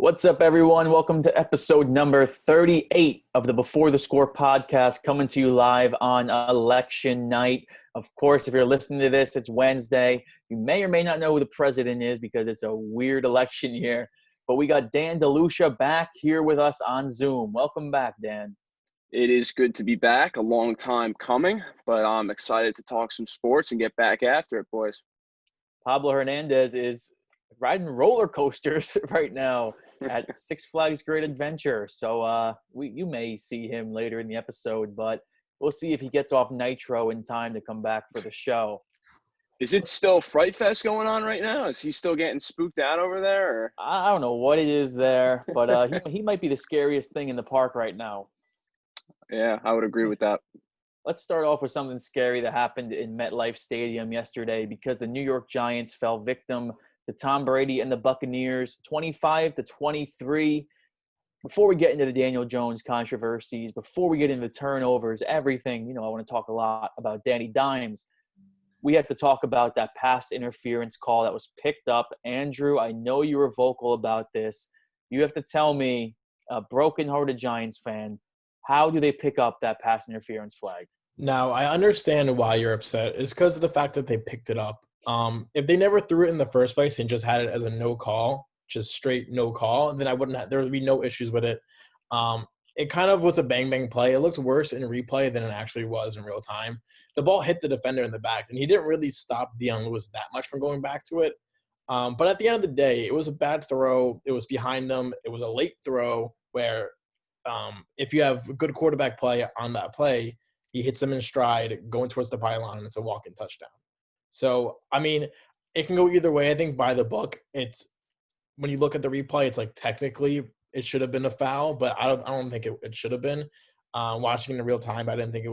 What's up, everyone? Welcome to episode number 38 of the Before the Score podcast, coming to you live on election night. Of course, if you're listening to this, it's Wednesday. You may or may not know who the president is because it's a weird election year. But we got Dan DeLucia back here with us on Zoom. Welcome back, Dan. It is good to be back. A long time coming, but I'm excited to talk some sports and get back after it, boys. Pablo Hernandez is riding roller coasters right now at Six Flags Great Adventure. So you may see him later in the episode, but we'll see if he gets off nitro in time to come back for the show. Is it still Fright Fest going on right now? Is he still getting spooked out over there? Or? I don't know what it is there, but he might be the scariest thing in the park right now. Yeah, I would agree with that. Let's start off with something scary that happened in MetLife Stadium yesterday because the New York Giants fell victim to Tom Brady and the Buccaneers, 25-23. Before we get into the Daniel Jones controversies, before we get into turnovers, everything, I want to talk a lot about Danny Dimes. We have to talk about that pass interference call that was picked up. Andrew, I know you were vocal about this. You have to tell me, a broken-hearted Giants fan, how do they pick up that pass interference flag? Now, I understand why you're upset. It's because of the fact that they picked it up. If they never threw it in the first place and just had it as a no call, just straight no call, then there would be no issues with it. It kind of was a bang play. It looked worse in replay than it actually was in real time. The ball hit the defender in the back, and he didn't really stop Dion Lewis that much from going back to it. But at the end of the day, it was a bad throw. It was behind them. It was a late throw where if you have good quarterback play on that play, he hits him in stride going towards the pylon, and it's a walk-in touchdown. So, I mean, it can go either way. I think by the book, it's when you look at the replay, it's like technically it should have been a foul, but I don't think it should have been. Watching it in real time, I didn't think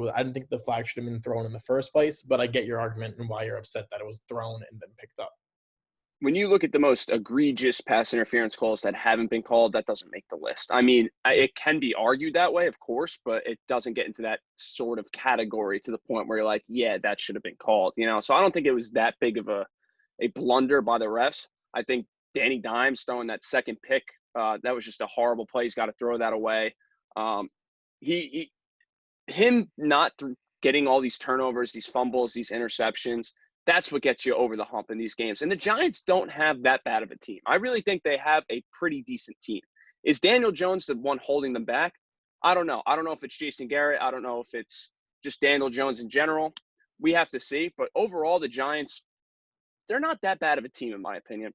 the flag should have been thrown in the first place, but I get your argument and why you're upset that it was thrown and then picked up. When you look at the most egregious pass interference calls that haven't been called, that doesn't make the list. I mean, it can be argued that way, of course, but it doesn't get into that sort of category to the point where you're like, yeah, that should have been called, So I don't think it was that big of a blunder by the refs. I think Danny Dimes throwing that second pick, that was just a horrible play. He's got to throw that away. Him not getting all these turnovers, these fumbles, these interceptions, that's what gets you over the hump in these games. And the Giants don't have that bad of a team. I really think they have a pretty decent team. Is Daniel Jones the one holding them back? I don't know. I don't know if it's Jason Garrett. I don't know if it's just Daniel Jones in general. We have to see. But overall, the Giants, they're not that bad of a team, in my opinion.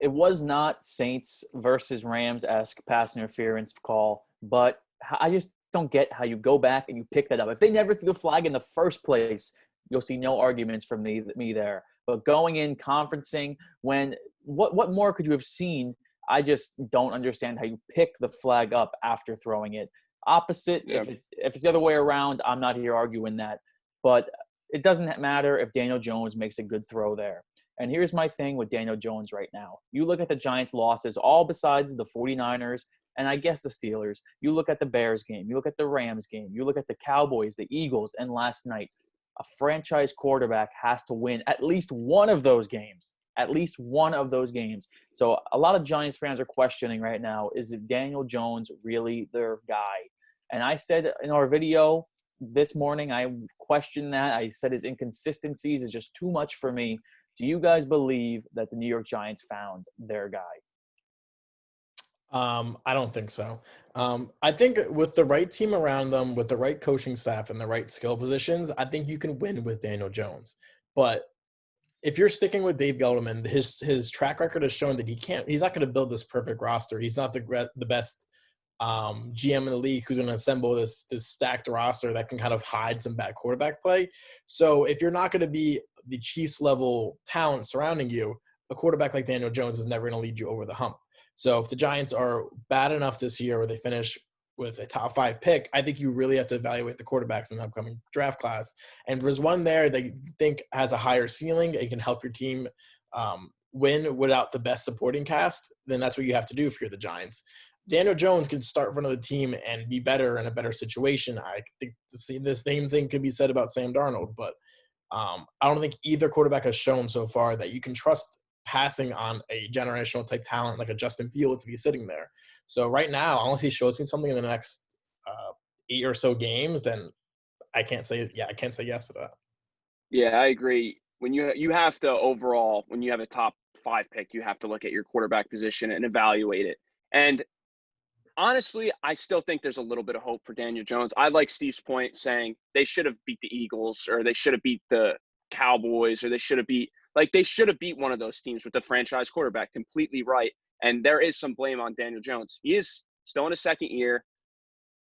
It was not Saints versus Rams-esque pass interference call, but I just don't get how you go back and you pick that up. If they never threw the flag in the first place, you'll see no arguments from me there. But going in, conferencing, what more could you have seen? I just don't understand how you pick the flag up after throwing it. Opposite, yeah. If it's the other way around, I'm not here arguing that. But it doesn't matter if Daniel Jones makes a good throw there. And here's my thing with Daniel Jones right now. You look at the Giants' losses, all besides the 49ers and I guess the Steelers. You look at the Bears game. You look at the Rams game. You look at the Cowboys, the Eagles, and last night. A franchise quarterback has to win at least one of those games. At least one of those games. So a lot of Giants fans are questioning right now, is it Daniel Jones really their guy? And I said in our video this morning, I questioned that. I said his inconsistencies is just too much for me. Do you guys believe that the New York Giants found their guy? I don't think so. I think with the right team around them, with the right coaching staff and the right skill positions, I think you can win with Daniel Jones. But if you're sticking with Dave Gettleman, his track record has shown that he's not going to build this perfect roster. He's not the best GM in the league who's going to assemble this stacked roster that can kind of hide some bad quarterback play. So if you're not going to be the Chiefs level talent surrounding you, a quarterback like Daniel Jones is never going to lead you over the hump. So if the Giants are bad enough this year where they finish with a top 5 pick, I think you really have to evaluate the quarterbacks in the upcoming draft class. And if there's one there that you think has a higher ceiling and can help your team win without the best supporting cast, then that's what you have to do if you're the Giants. Daniel Jones can start in front of the team and be better in a better situation. I think the same thing could be said about Sam Darnold, but I don't think either quarterback has shown so far that you can trust passing on a generational type talent like a Justin Fields to be sitting there. So right now, unless he shows me something in the next 8 or so games, then I can't say yes to that. Yeah, I agree. When you have to overall, when you have a top 5 pick, you have to look at your quarterback position and evaluate it. And honestly, I still think there's a little bit of hope for Daniel Jones. I like Steve's point saying they should have beat the Eagles or they should have beat the Cowboys or they should have beat one of those teams with the franchise quarterback. Completely right. And there is some blame on Daniel Jones. He is still in his second year.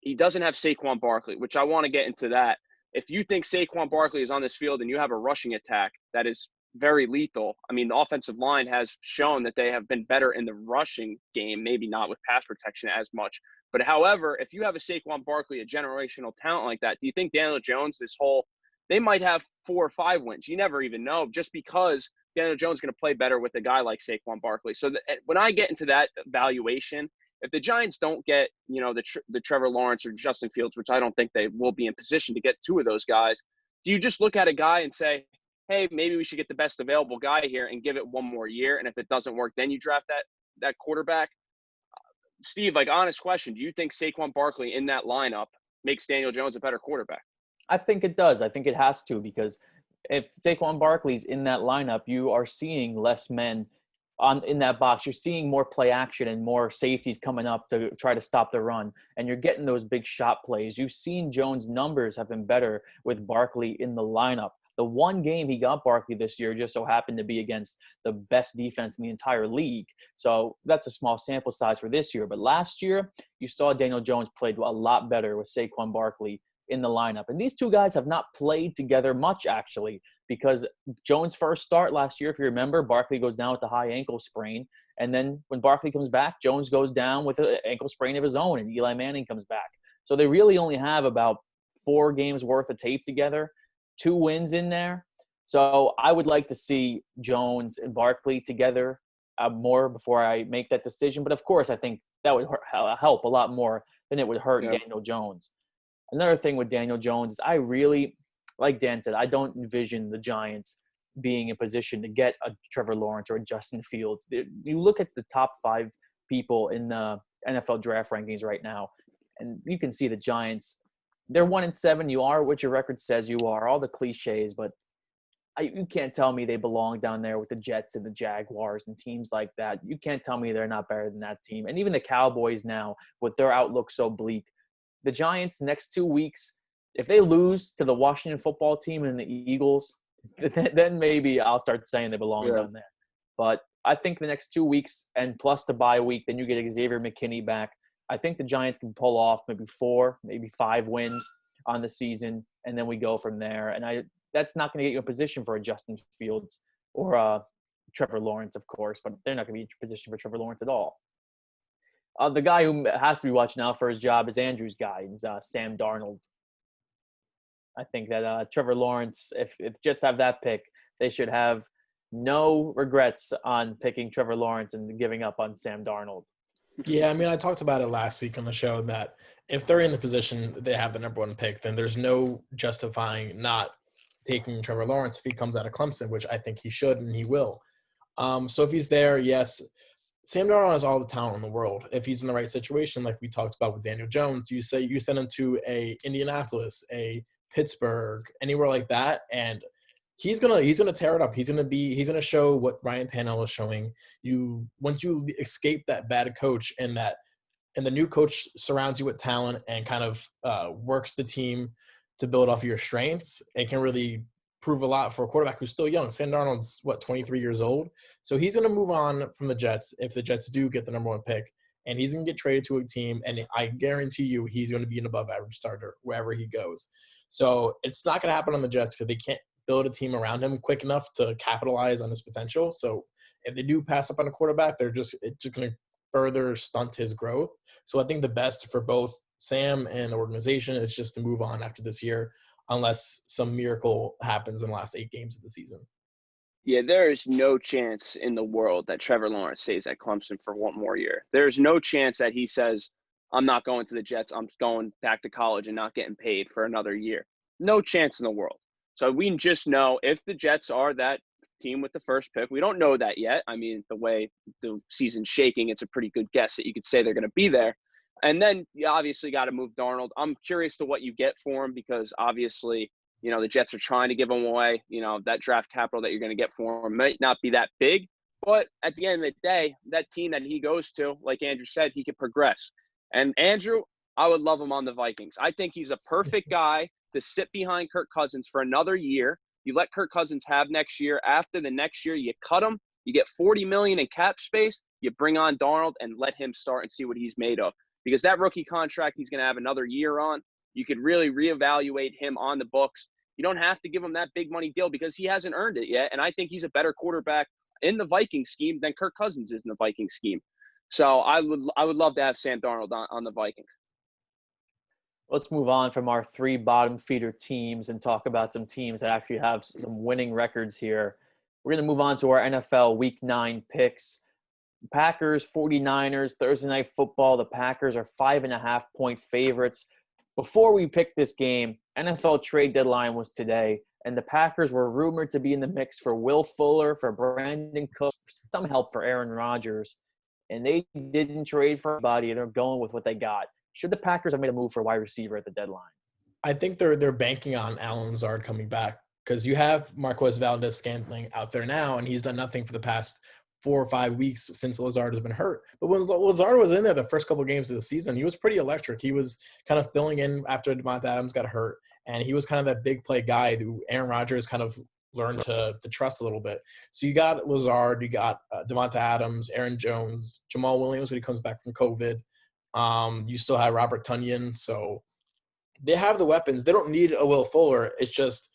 He doesn't have Saquon Barkley, which I want to get into that. If you think Saquon Barkley is on this field and you have a rushing attack that is very lethal, I mean, the offensive line has shown that they have been better in the rushing game, maybe not with pass protection as much. But however, if you have a Saquon Barkley, a generational talent like that, do you think Daniel Jones, they might have 4 or 5 wins? You never even know, just because Daniel Jones is going to play better with a guy like Saquon Barkley. So when I get into that valuation, if the Giants don't get, the Trevor Lawrence or Justin Fields, which I don't think they will be in position to get 2 of those guys, do you just look at a guy and say, hey, maybe we should get the best available guy here and give it 1 more year? And if it doesn't work, then you draft that quarterback? Steve, honest question, do you think Saquon Barkley in that lineup makes Daniel Jones a better quarterback? I think it does. I think it has to, because if Saquon Barkley's in that lineup, you are seeing less men in that box. You're seeing more play action and more safeties coming up to try to stop the run, and you're getting those big shot plays. You've seen Jones' numbers have been better with Barkley in the lineup. The one game he got Barkley this year just so happened to be against the best defense in the entire league. So that's a small sample size for this year. But last year, you saw Daniel Jones played a lot better with Saquon Barkley in the lineup. And these two guys have not played together much, actually, because Jones' first start last year, if you remember, Barkley goes down with a high ankle sprain. And then when Barkley comes back, Jones goes down with an ankle sprain of his own, and Eli Manning comes back. So they really only have about 4 games worth of tape together, 2 wins in there. So I would like to see Jones and Barkley together more before I make that decision. But of course, I think that would help a lot more than it would hurt Daniel Jones. Another thing with Daniel Jones is I really, like Dan said, I don't envision the Giants being in position to get a Trevor Lawrence or a Justin Fields. You look at the top 5 people in the NFL draft rankings right now, and you can see the Giants, they're 1-7. You are what your record says you are, all the cliches, but you can't tell me they belong down there with the Jets and the Jaguars and teams like that. You can't tell me they're not better than that team. And even the Cowboys now, with their outlook so bleak, the Giants next 2 weeks, if they lose to the Washington football team and the Eagles, then maybe I'll start saying they belong down there. But I think the next 2 weeks and plus the bye week, then you get Xavier McKinney back. I think the Giants can pull off maybe 4, maybe 5 wins on the season, and then we go from there. And that's not going to get you in position for a Justin Fields or Trevor Lawrence, of course, but they're not going to be in position for Trevor Lawrence at all. The guy who has to be watching out for his job is Andrew's guy, Sam Darnold. I think that Trevor Lawrence, if Jets have that pick, they should have no regrets on picking Trevor Lawrence and giving up on Sam Darnold. Yeah, I mean, I talked about it last week on the show that if they're in the position they have the number 1 pick, then there's no justifying not taking Trevor Lawrence if he comes out of Clemson, which I think he should and he will. So if he's there, yes, Sam Darnold has all the talent in the world. If he's in the right situation, like we talked about with Daniel Jones, you send him to a Indianapolis, a Pittsburgh, anywhere like that, and he's gonna tear it up. He's gonna show what Ryan Tannehill is showing. Once you escape that bad coach and the new coach surrounds you with talent and kind of works the team to build off of your strengths, it can really prove a lot for a quarterback who's still young. Sam Darnold's 23 years old, so he's gonna move on from the Jets if the Jets do get the number 1 pick, and he's gonna get traded to a team, and I guarantee you he's gonna be an above average starter wherever he goes. So it's not gonna happen on the Jets because they can't build a team around him quick enough to capitalize on his potential. So if they do pass up on a quarterback, it's just going to further stunt his growth. So I think the best for both Sam and the organization is just to move on after this year, unless some miracle happens in the last 8 games of the season. Yeah, there is no chance in the world that Trevor Lawrence stays at Clemson for 1 more year. There's no chance that he says, I'm not going to the Jets, I'm going back to college and not getting paid for another year. No chance in the world. So we just know if the Jets are that team with the first pick. We don't know that yet. I mean, the way the season's shaking, it's a pretty good guess that you could say they're going to be there. And then you obviously got to move Darnold. I'm curious to what you get for him because obviously, the Jets are trying to give him away. That draft capital that you're going to get for him might not be that big. But at the end of the day, that team that he goes to, like Andrew said, he could progress. And Andrew, I would love him on the Vikings. I think he's a perfect guy to sit behind Kirk Cousins for another year. You let Kirk Cousins have next year. After the next year, you cut him. You get $40 million in cap space. You bring on Darnold and let him start and see what he's made of. Because that rookie contract he's going to have another year on. You could really reevaluate him on the books. You don't have to give him that big money deal because he hasn't earned it yet. And I think he's a better quarterback in the Viking scheme than Kirk Cousins is in the Viking scheme. So I would love to have Sam Darnold on the Vikings. Let's move on from our 3 bottom feeder teams and talk about some teams that actually have some winning records here. We're going to move on to our NFL Week 9 picks. Packers, 49ers, Thursday Night Football. The Packers are 5.5-point favorites. Before we picked this game, NFL trade deadline was today, and the Packers were rumored to be in the mix for Will Fuller, for Brandon Cooks, some help for Aaron Rodgers, and they didn't trade for anybody. They're going with what they got. Should the Packers have made a move for wide receiver at the deadline? I think they're banking on Allen Lazard coming back because you have Marquez Valdez-Scantling out there now, and he's done nothing for the past 4 or 5 weeks since Lazard has been hurt. But when Lazard was in there the first couple of games of the season, he was pretty electric. He was kind of filling in after Devonta Adams got hurt, and he was kind of that big play guy who Aaron Rodgers kind of learned to trust a little bit. So you got Lazard, you got Devonta Adams, Aaron Jones, Jamal Williams when he comes back from COVID. You still have Robert Tonyan. So they have the weapons. They don't need a Will Fuller. It's just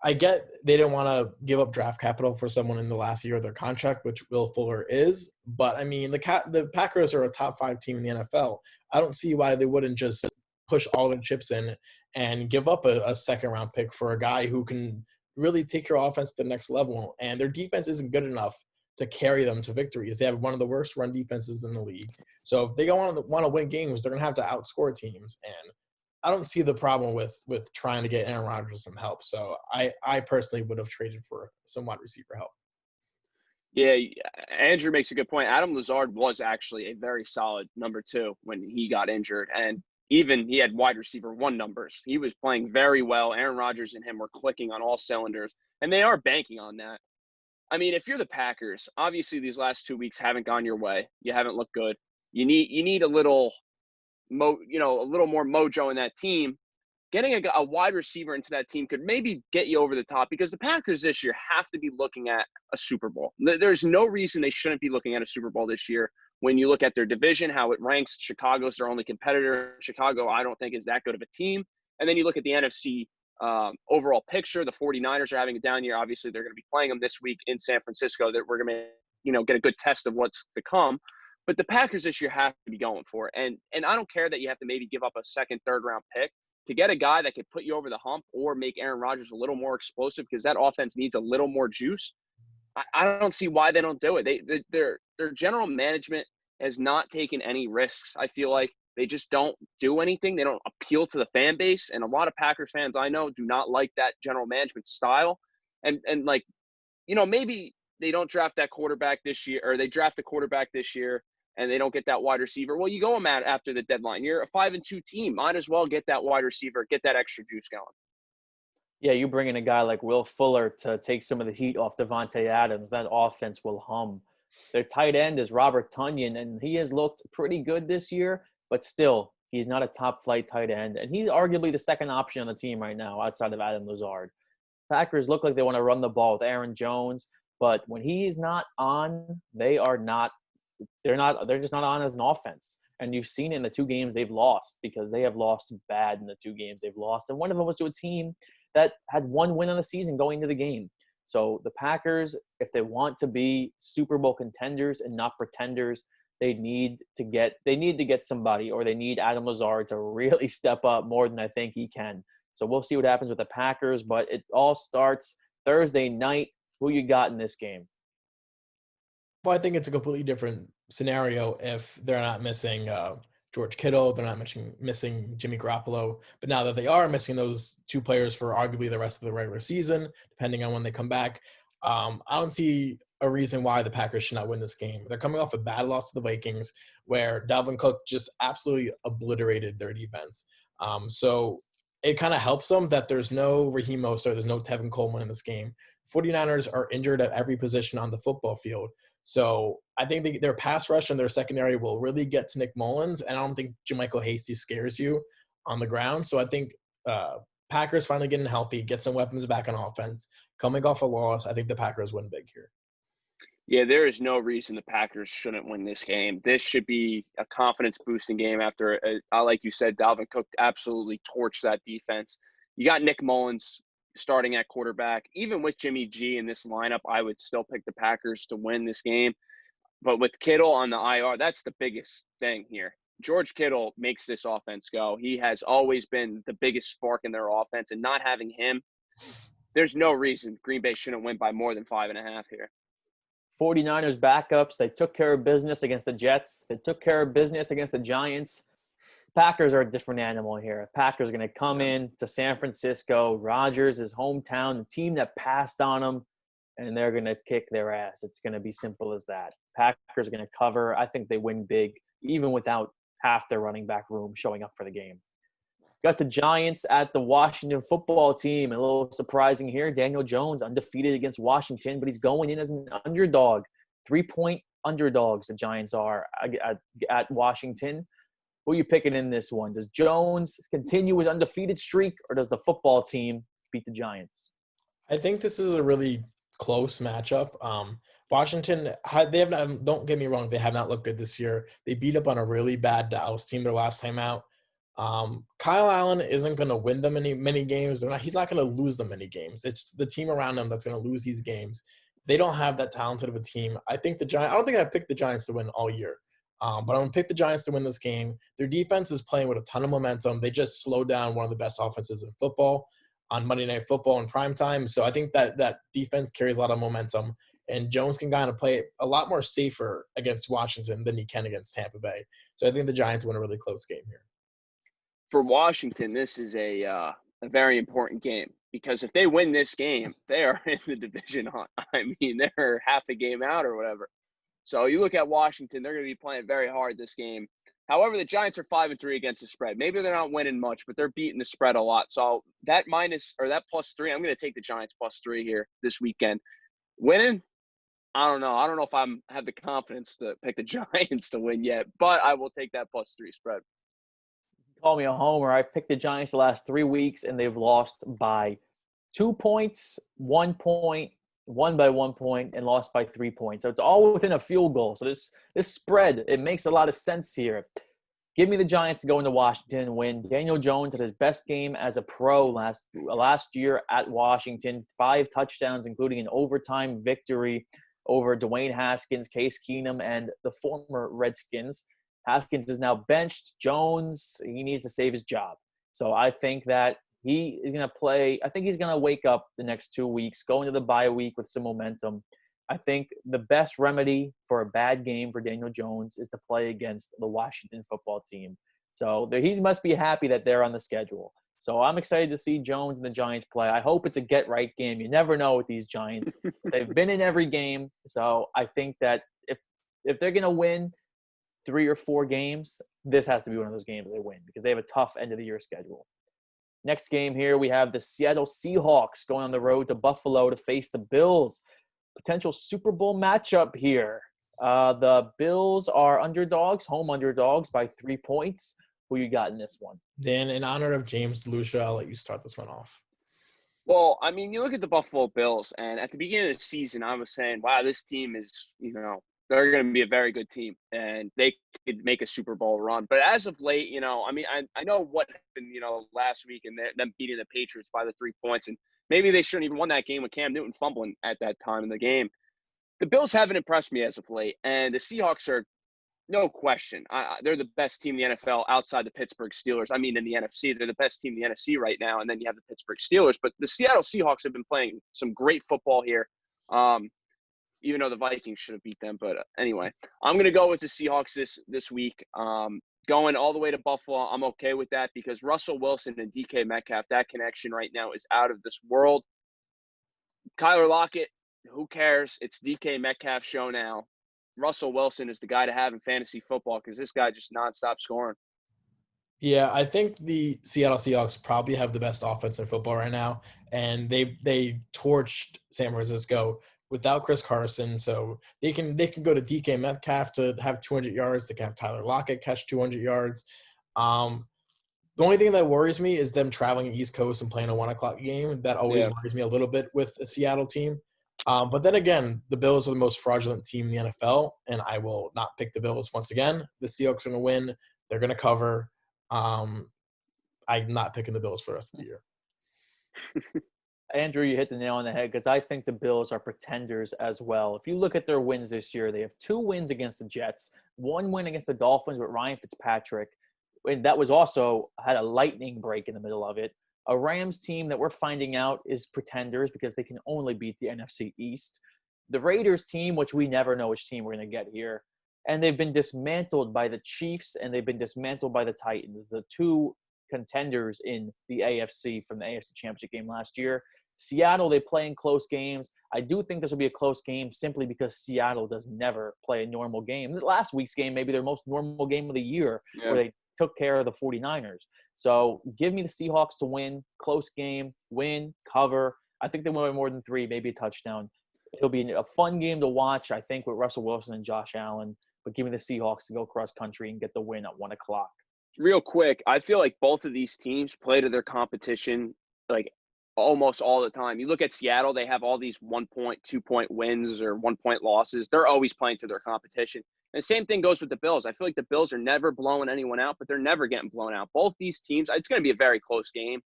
I get they didn't want to give up draft capital for someone in the last year of their contract, which Will Fuller is. But, I mean, the Packers are a top 5 team in the NFL. I don't see why they wouldn't just push all their chips in and give up a second-round pick for a guy who can really take your offense to the next level. And their defense isn't good enough to carry them to victories. They have one of the worst run defenses in the league. So if they want to win games, they're going to have to outscore teams. And I don't see the problem with trying to get Aaron Rodgers some help. So I personally would have traded for some wide receiver help. Yeah, Andrew makes a good point. Adam Lazard was actually a very solid number 2 when he got injured. And even he had wide receiver 1 numbers. He was playing very well. Aaron Rodgers and him were clicking on all cylinders. And they are banking on that. I mean, if you're the Packers, obviously these last 2 weeks haven't gone your way. You haven't looked good. You need a little a little more mojo in that team. Getting a wide receiver into that team could maybe get you over the top because the Packers this year have to be looking at a Super Bowl. There's no reason they shouldn't be looking at a Super Bowl this year. When you look at their division, how it ranks, Chicago's their only competitor. Chicago, I don't think, is that good of a team. And then you look at the NFC overall picture. The 49ers are having a down year. Obviously, they're going to be playing them this week in San Francisco. That we're going to, get a good test of what's to come. But the Packers this year have to be going for it. And I don't care that you have to maybe give up a second, third round pick to get a guy that could put you over the hump or make Aaron Rodgers a little more explosive because that offense needs a little more juice. I don't see why they don't do it. Their general management has not taken any risks. I feel like they just don't do anything. They don't appeal to the fan base. And a lot of Packers fans I know do not like that general management style. And maybe they don't draft that quarterback this year, or they draft a quarterback this year and they don't get that wide receiver. Well, you go them at after the deadline. You're a 5-2 team. Might as well get that wide receiver, get that extra juice going. Yeah, you bring in a guy like Will Fuller to take some of the heat off Devontae Adams. That offense will hum. Their tight end is Robert Tonyan, and he has looked pretty good this year, but still, he's not a top-flight tight end. And he's arguably the second option on the team right now outside of Adam Lazard. Packers look like they want to run the ball with Aaron Jones, but when he's not on, they're just not on as an offense. And you've seen it in the 2 games they've lost because they have lost bad in the 2 games they've lost. And one of them was to a team that had 1 win on the season going into the game. So the Packers, if they want to be Super Bowl contenders and not pretenders, they need to get somebody, or they need Adam Lazard to really step up more than I think he can. So we'll see what happens with the Packers, but it all starts Thursday night. Who you got in this game? Well, I think it's a completely different scenario if they're not missing George Kittle, they're not missing Jimmy Garoppolo. But now that they are missing those 2 players for arguably the rest of the regular season, depending on when they come back, I don't see a reason why the Packers should not win this game. They're coming off a bad loss to the Vikings where Dalvin Cook just absolutely obliterated their defense. So it kind of helps them that there's no Raheem Mostert, there's no Tevin Coleman in this game. 49ers are injured at every position on the football field. So I think their pass rush and their secondary will really get to Nick Mullins, and I don't think JaMychal Hasty scares you on the ground. So I think Packers finally getting healthy, get some weapons back on offense. Coming off a loss, I think the Packers win big here. Yeah, there is no reason the Packers shouldn't win this game. This should be a confidence-boosting game after, like you said, Dalvin Cook absolutely torched that defense. You got Nick Mullins starting at quarterback. Even with Jimmy G in this lineup, I would still pick the Packers to win this game. But with Kittle on the IR, that's the biggest thing here. George Kittle makes this offense go. He has always been the biggest spark in their offense, and not having him, there's no reason Green Bay shouldn't win by more than 5.5 here. 49ers backups, they took care of business against the Jets. They took care of business against the Giants. Packers are a different animal here. Packers are going to come in to San Francisco. Rodgers' his hometown, the team that passed on them, and they're going to kick their ass. It's going to be simple as that. Packers are going to cover. I think they win big, even without half their running back room showing up for the game. Got the Giants at the Washington football team. A little surprising here. Daniel Jones undefeated against Washington, but he's going in as an underdog. 3-point underdogs the Giants are at Washington. Who are you picking in this one? Does Jones continue his undefeated streak, or does the football team beat the Giants? I think this is a really close matchup. Washington, they have not, don't get me wrong, they have not looked good this year. They beat up on a really bad Dallas team their last time out. Kyle Allen isn't going to win them many games. He's not going to lose them many games. It's the team around them that's going to lose these games. They don't have that talented of a team. I think the Giants. I don't think I picked the Giants to win all year, but I'm going to pick the Giants to win this game. Their defense is playing with a ton of momentum. They just slowed down one of the best offenses in football on Monday Night Football in prime time. So I think that defense carries a lot of momentum, and Jones can kind of play a lot more safer against Washington than he can against Tampa Bay. So I think the Giants win a really close game here. For Washington, this is a very important game because if they win this game, they are in the division hunt. I mean, they're half a game out or whatever. So you look at Washington, they're going to be playing very hard this game. However, the Giants are 5-3 against the spread. Maybe they're not winning much, but they're beating the spread a lot. So that +3, I'm going to take the Giants +3 here this weekend. Winning, I don't know. I don't know if I have the confidence to pick the Giants to win yet, but I will take that +3 spread. Call me a homer. I picked the Giants the last 3 weeks, and they've lost by 2 points, 1 point, won by 1 point, and lost by 3 points. So it's all within a field goal. So this spread, it makes a lot of sense here. Give me the Giants to go into Washington and win. Daniel Jones had his best game as a pro last year at Washington. 5 touchdowns, including an overtime victory over Dwayne Haskins, Case Keenum, and the former Redskins. Haskins is now benched. Jones, he needs to save his job. So I think that he is going to play. I think he's going to wake up the next 2 weeks, go into the bye week with some momentum. I think the best remedy for a bad game for Daniel Jones is to play against the Washington football team. So he must be happy that they're on the schedule. So I'm excited to see Jones and the Giants play. I hope it's a get-right game. You never know with these Giants. They've been in every game. So I think that if they're going to win 3 or 4 games, this has to be one of those games they win because they have a tough end-of-the-year schedule. Next game here, we have the Seattle Seahawks going on the road to Buffalo to face the Bills. Potential Super Bowl matchup here. The Bills are underdogs, home underdogs by 3 points. Who you got in this one? Dan, in honor of James DeLucia, I'll let you start this one off. Well, I mean, you look at the Buffalo Bills, and at the beginning of the season, I was saying, wow, this team is, they're going to be a very good team, and they could make a Super Bowl run. But as of late, I know what happened, last week and them beating the Patriots by the 3 points, and maybe they shouldn't even won that game with Cam Newton fumbling at that time in the game. The Bills haven't impressed me as of late, and the Seahawks are, no question, they're the best team in the NFL outside the Pittsburgh Steelers. I mean, in the NFC, they're the best team in the NFC right now, and then you have the Pittsburgh Steelers. But the Seattle Seahawks have been playing some great football here. Even though the Vikings should have beat them. But anyway, I'm going to go with the Seahawks this week. Going all the way to Buffalo, I'm okay with that because Russell Wilson and DK Metcalf, that connection right now is out of this world. Kyler Lockett, who cares? It's DK Metcalf's show now. Russell Wilson is the guy to have in fantasy football because this guy just nonstop scoring. Yeah, I think the Seattle Seahawks probably have the best offense in football right now, and they torched San Francisco without Chris Carson, so they can go to DK Metcalf to have 200 yards. They can have Tyler Lockett catch 200 yards. Um, the only thing that worries me is them traveling East Coast and playing a 1 o'clock game. That always Yeah. worries me a little bit with a Seattle team. But then again, the Bills are the most fraudulent team in the NFL, and I will not pick the Bills once again. The Seahawks are going to win. They're going to cover. Um, I'm not picking the Bills for the rest of the year. Andrew, you hit the nail on the head because I think the Bills are pretenders as well. If you look at their wins this year, they have 2 wins against the Jets, 1 win against the Dolphins with Ryan Fitzpatrick, and that was also had a lightning break in the middle of it. A Rams team that we're finding out is pretenders because they can only beat the NFC East. The Raiders team, which we never know which team we're going to get here, and they've been dismantled by the Chiefs and they've been dismantled by the Titans, the 2 contenders in the AFC from the AFC Championship game last year. Seattle, they play in close games. I do think this will be a close game simply because Seattle does never play a normal game. Last week's game, maybe their most normal game of the year, where they took care of the 49ers. So give me the Seahawks to win, close game, win, cover. I think they win by more than 3, maybe a touchdown. It'll be a fun game to watch, I think, with Russell Wilson and Josh Allen. But give me the Seahawks to go cross country and get the win at 1 o'clock. Real quick, I feel like both of these teams play to their competition like almost all the time. You look at Seattle, they have all these 1-point, 2-point wins or 1-point losses. They're always playing to their competition. And the same thing goes with the Bills. I feel like the Bills are never blowing anyone out, but they're never getting blown out. Both these teams, it's going to be a very close game.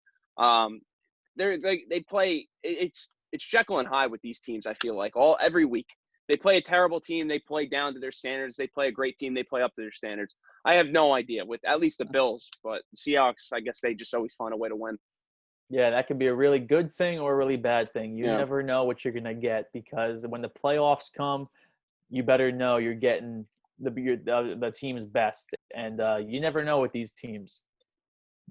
They play. It's Jekyll and Hyde with these teams. I feel like every week they play a terrible team, they play down to their standards. They play a great team, they play up to their standards. I have no idea with at least the Bills, but the Seahawks, I guess they just always find a way to win. Yeah, that could be a really good thing or a really bad thing. You Yeah. never know what you're going to get because when the playoffs come, you better know you're getting the team's best. And you never know with these teams.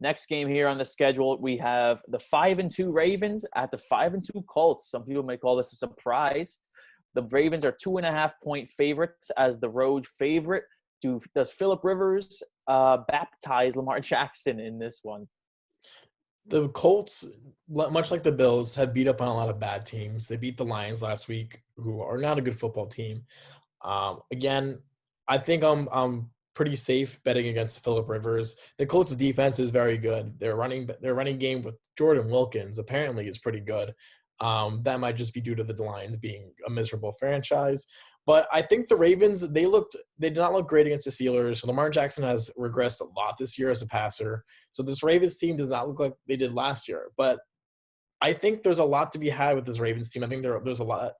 Next game here on the schedule, we have the 5-2 Ravens at the 5-2 Colts. Some people may call this a surprise. The Ravens are 2.5-point favorites as the road favorite. Does Phillip Rivers baptize Lamar Jackson in this one? The Colts, much like the Bills, have beat up on a lot of bad teams. They beat the Lions last week, who are not a good football team. Again, I think I'm pretty safe betting against Phillip Rivers. The Colts' defense is very good. Their running game with Jordan Wilkins apparently is pretty good. That might just be due to the Lions being a miserable franchise. But I think the Ravens, they did not look great against the Steelers. Lamar Jackson has regressed a lot this year as a passer. So this Ravens team does not look like they did last year. But I think there's a lot to be had with this Ravens team. I think there's a lot of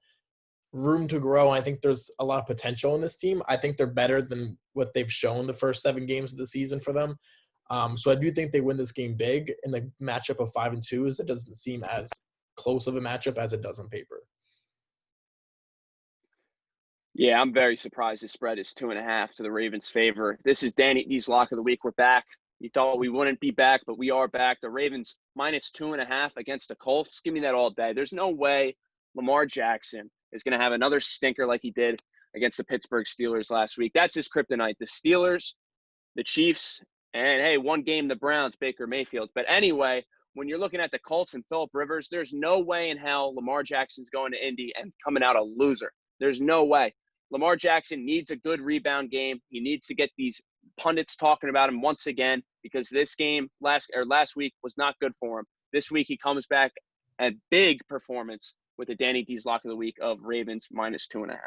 room to grow. I think there's a lot of potential in this team. I think they're better than what they've shown the first 7 games of the season for them. So I do think they win this game big. In the matchup of 5-2, it doesn't seem as close of a matchup as it does on paper. Yeah, I'm very surprised the spread is 2.5 to the Ravens' favor. This is Danny D's lock of the week. We're back. You thought we wouldn't be back, but we are back. The Ravens minus 2.5 against the Colts. Give me that all day. There's no way Lamar Jackson is going to have another stinker like he did against the Pittsburgh Steelers last week. That's his kryptonite. The Steelers, the Chiefs, and hey, one game, the Browns, Baker Mayfield. But anyway, when you're looking at the Colts and Phillip Rivers, there's no way in hell Lamar Jackson's going to Indy and coming out a loser. There's no way. Lamar Jackson needs a good rebound game. He needs to get these pundits talking about him once again because this game last week was not good for him. This week he comes back a big performance with the Danny D's lock of the week of Ravens minus 2.5.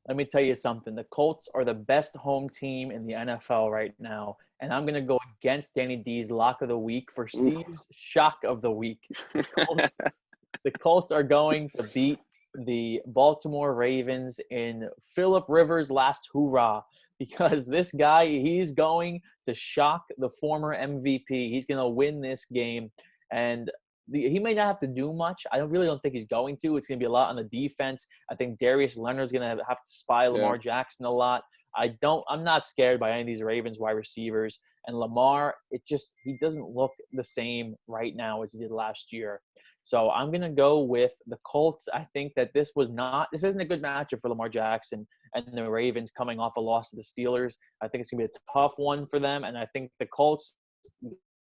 Let me tell you something. The Colts are the best home team in the NFL right now. And I'm going to go against Danny D's lock of the week for Steve's shock of the week. The Colts are going to beat the Baltimore Ravens in Phillip Rivers' last hoorah because this guy, he's going to shock the former MVP. He's going to win this game. And he may not have to do much. I really don't think he's going to. It's going to be a lot on the defense. I think Darius Leonard's going to have to spy Lamar Jackson a lot. I'm not scared by any of these Ravens wide receivers. And Lamar, he doesn't look the same right now as he did last year. So I'm going to go with the Colts. I think that this isn't a good matchup for Lamar Jackson and the Ravens coming off a loss to the Steelers. I think it's going to be a tough one for them, and I think the Colts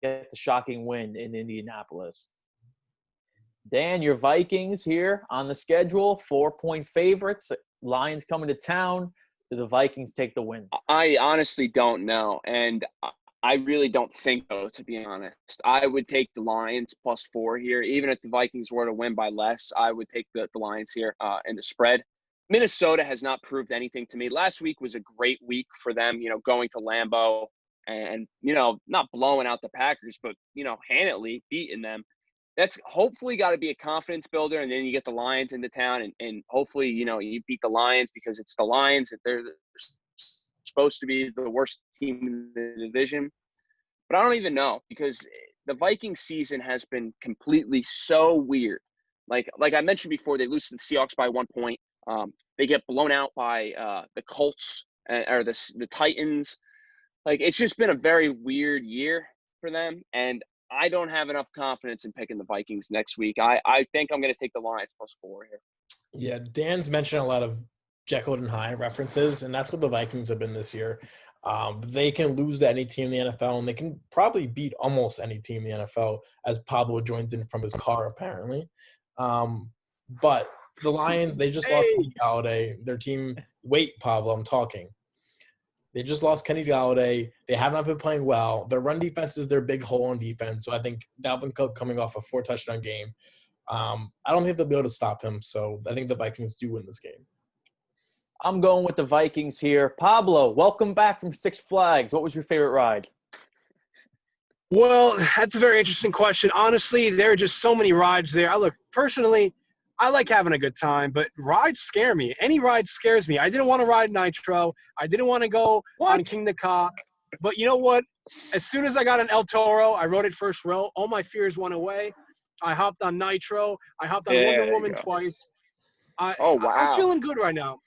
get the shocking win in Indianapolis. Dan, your Vikings here on the schedule, 4-point favorites. Lions coming to town. Do the Vikings take the win? I honestly don't know, and I really don't think so, to be honest. I would take the Lions +4 here. Even if the Vikings were to win by less, I would take the Lions here in the spread. Minnesota has not proved anything to me. Last week was a great week for them, going to Lambeau and, not blowing out the Packers, but, handily beating them. That's hopefully got to be a confidence builder, and then you get the Lions into town, and hopefully, you beat the Lions because it's the Lions. They're supposed to be the worst team in the division. But I don't even know, because the Vikings season has been completely so weird. Like I mentioned before, they lose to the Seahawks by 1 point. They get blown out by the Colts or the Titans. Like, it's just been a very weird year for them, and I don't have enough confidence in picking the Vikings next week. I think I'm going to take the Lions +4 here. Yeah, Dan's mentioned a lot of Jekyll and Hyde references, and that's what the Vikings have been this year. They can lose to any team in the NFL, and they can probably beat almost any team in the NFL, as Pablo joins in from his car, apparently. But the Lions, they just lost Kenny Galladay. Their team – wait, Pablo, I'm talking. They just lost Kenny Galladay. They have not been playing well. Their run defense is their big hole in defense, so I think Dalvin Cook coming off a 4-touchdown game, I don't think they'll be able to stop him, so I think the Vikings do win this game. I'm going with the Vikings here. Pablo, welcome back from Six Flags. What was your favorite ride? Well, that's a very interesting question. Honestly, there are just so many rides there. Personally, I like having a good time, but rides scare me. Any ride scares me. I didn't want to ride Nitro. I didn't want to go on King the Ka. But you know what? As soon as I got an El Toro, I rode it first row. All my fears went away. I hopped on Nitro. I hopped on Wonder Woman twice. Wow. I'm feeling good right now.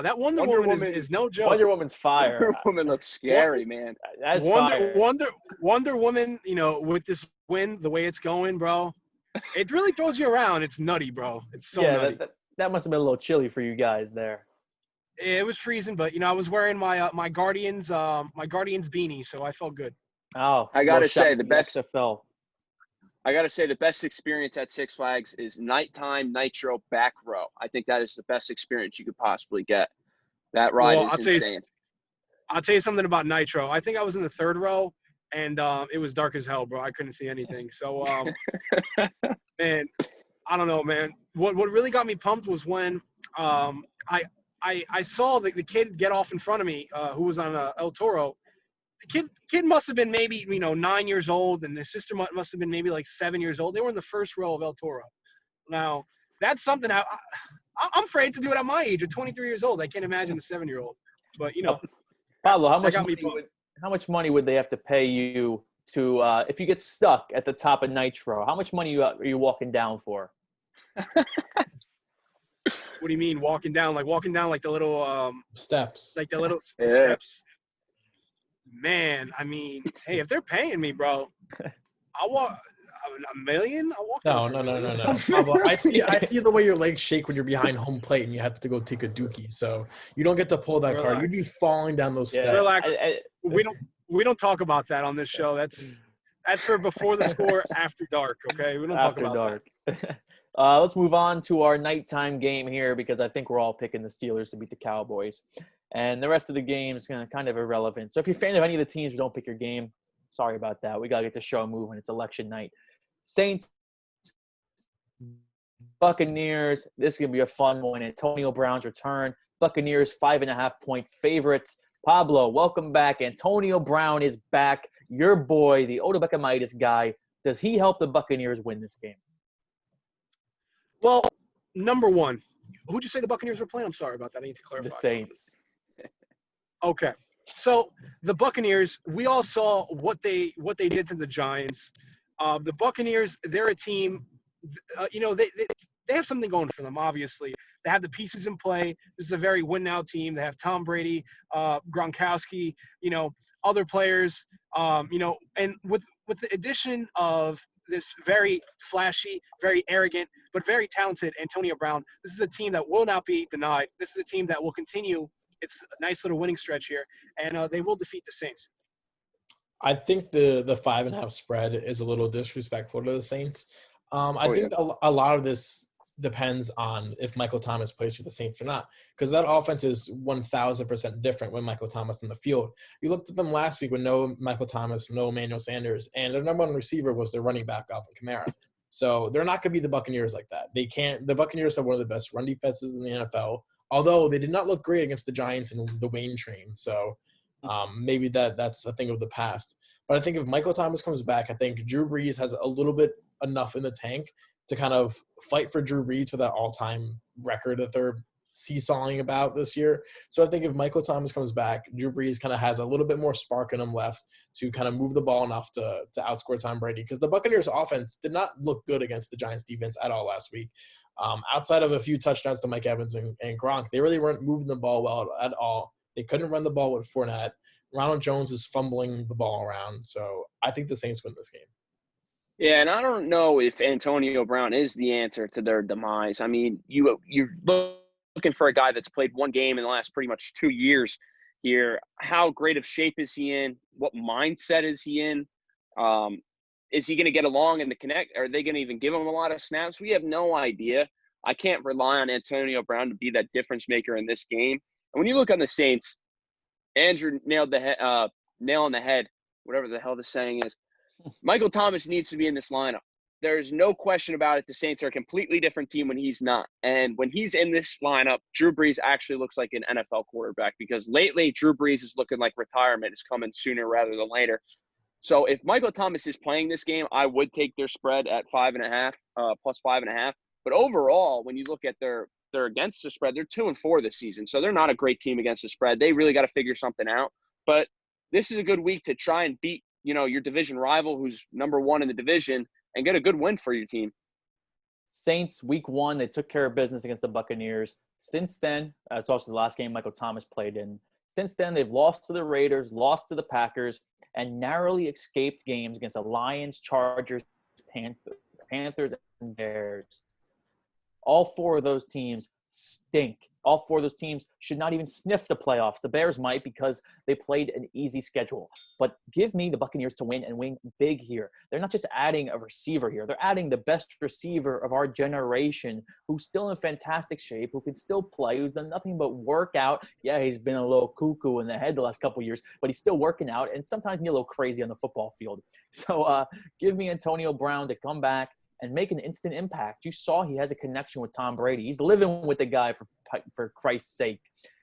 That Wonder Woman is no joke. Wonder Woman's fire. Wonder Woman looks scary, man. That's fire. Wonder Woman, with this wind, the way it's going, bro, it really throws you around. It's nutty, bro. It's so nutty. That must have been a little chilly for you guys there. It was freezing, but I was wearing my Guardians beanie, so I felt good. Oh, I gotta say the best XFL. I got to say the best experience at Six Flags is nighttime Nitro back row. I think that is the best experience you could possibly get. That ride is insane. I'll tell you something about Nitro. I think I was in the third row, and it was dark as hell, bro. I couldn't see anything. So, man, I don't know, man. What really got me pumped was when I saw the kid get off in front of me who was on El Toro. The kid must have been maybe 9 years old, and his sister must have been maybe like 7 years old. They were in the first row of El Toro. Now that's something I'm afraid to do it at my age. At 23 years old, I can't imagine a 7-year-old. But Pablo, how much money would they have to pay you to if you get stuck at the top of Nitro? How much money are you walking down for? What do you mean walking down? Like walking down like the little steps? Like the little steps. Man, I mean, hey, if they're paying me, bro, I'll walk $1 million. I'll walk. No. Pablo, I see the way your legs shake when you're behind home plate and you have to go take a dookie. So you don't get to pull that card. You'd be falling down those steps. Relax. We don't talk about that on this show. That's for before the score, after dark. Okay, we don't talk about that. Let's move on to our nighttime game here because I think we're all picking the Steelers to beat the Cowboys. And the rest of the game is kind of irrelevant. So if you're a fan of any of the teams, don't pick your game. Sorry about that. We got to get the show moving. It's election night. Saints, Buccaneers. This is going to be a fun one. Antonio Brown's return. Buccaneers 5.5-point favorites. Pablo, welcome back. Antonio Brown is back. Your boy, the Oda Beckhamaitis guy. Does he help the Buccaneers win this game? Well, number one, who'd you say the Buccaneers were playing? I'm sorry about that. I need to clarify. The Saints. Okay. So the Buccaneers, we all saw what they did to the Giants. The Buccaneers, they're a team, they have something going for them, obviously. They have the pieces in play. This is a very win-now team. They have Tom Brady, Gronkowski, other players, and with the addition of this very flashy, very arrogant, but very talented Antonio Brown. This is a team that will not be denied. This is a team that will continue its nice little winning stretch here, and they will defeat the Saints. I think the 5.5 spread is a little disrespectful to the Saints. I think a lot of this depends on if Michael Thomas plays for the Saints or not, because that offense is 1,000% different when Michael Thomas in the field. You looked at them last week with no Michael Thomas, no Emmanuel Sanders, and their number one receiver was their running back, Alvin Kamara. So they're not going to be the Buccaneers like that. They can't. The Buccaneers have one of the best run defenses in the NFL, although they did not look great against the Giants and the Wayne train. So maybe that's a thing of the past. But I think if Michael Thomas comes back, I think Drew Brees has a little bit enough in the tank to kind of fight for Drew Brees for that all-time record that they're seesawing about this year. So I think if Michael Thomas comes back, Drew Brees kind of has a little bit more spark in him left to kind of move the ball enough to outscore Tom Brady, because the Buccaneers offense did not look good against the Giants defense at all last week. Outside of a few touchdowns to Mike Evans and Gronk, they really weren't moving the ball well at all. They couldn't run the ball with Fournette. Ronald Jones is fumbling the ball around. So I think the Saints win this game. Yeah, and I don't know if Antonio Brown is the answer to their demise. I mean, you're looking for a guy that's played one game in the last pretty much 2 years here. How great of shape is he in? What mindset is he in? Is he going to get along in the connect? Are they going to even give him a lot of snaps? We have no idea. I can't rely on Antonio Brown to be that difference maker in this game. And when you look on the Saints, Andrew nailed the nail on the head, whatever the hell the saying is. Michael Thomas needs to be in this lineup. There's no question about it. The Saints are a completely different team when he's not. And when he's in this lineup, Drew Brees actually looks like an NFL quarterback, because lately Drew Brees is looking like retirement is coming sooner rather than later. So if Michael Thomas is playing this game, I would take their spread at 5.5, plus 5.5. But overall, when you look at they're against the spread, they're 2-4 this season. So they're not a great team against the spread. They really got to figure something out. But this is a good week to try and beat, your division rival who's number one in the division and get a good win for your team. Saints, week 1, they took care of business against the Buccaneers. Since then, it's also the last game Michael Thomas played in. Since then, they've lost to the Raiders, lost to the Packers, and narrowly escaped games against the Lions, Chargers, Panthers, and Bears. All 4 of those teams stink. All 4 of those teams should not even sniff the playoffs. The Bears might, because they played an easy schedule. But give me the Buccaneers to win, and win big here. They're not just adding a receiver here. They're adding the best receiver of our generation, who's still in fantastic shape, who can still play, who's done nothing but work out. Yeah, he's been a little cuckoo in the head the last couple of years, but he's still working out, and sometimes a little crazy on the football field. So give me Antonio Brown to come back and make an instant impact. You saw he has a connection with Tom Brady. He's living with the guy, for Christ's sake.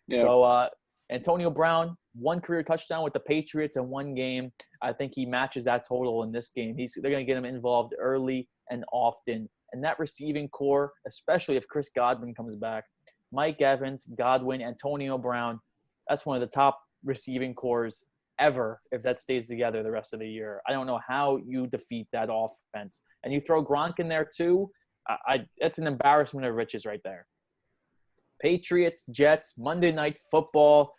Yeah. So Antonio Brown, 1 career touchdown with the Patriots in 1 game. I think he matches that total in this game. They're going to get him involved early and often. And that receiving core, especially if Chris Godwin comes back, Mike Evans, Godwin, Antonio Brown, that's one of the top receiving cores ever if that stays together the rest of the year. I don't know how you defeat that offense. And you throw Gronk in there too, that's an embarrassment of riches right there. Patriots, Jets, Monday Night Football,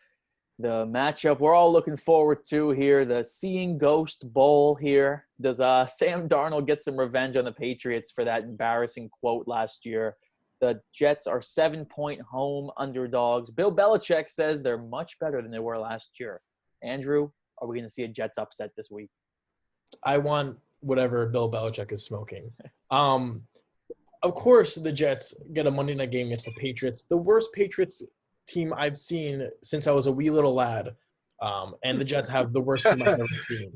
the matchup we're all looking forward to here, the Seeing Ghost Bowl here. Does Sam Darnold get some revenge on the Patriots for that embarrassing quote last year? The Jets are 7-point home underdogs. Bill Belichick says they're much better than they were last year. Andrew, are we going to see a Jets upset this week? I want whatever Bill Belichick is smoking. Of course, the Jets get a Monday night game against the Patriots, the worst Patriots team I've seen since I was a wee little lad. And the Jets have the worst team I've ever seen.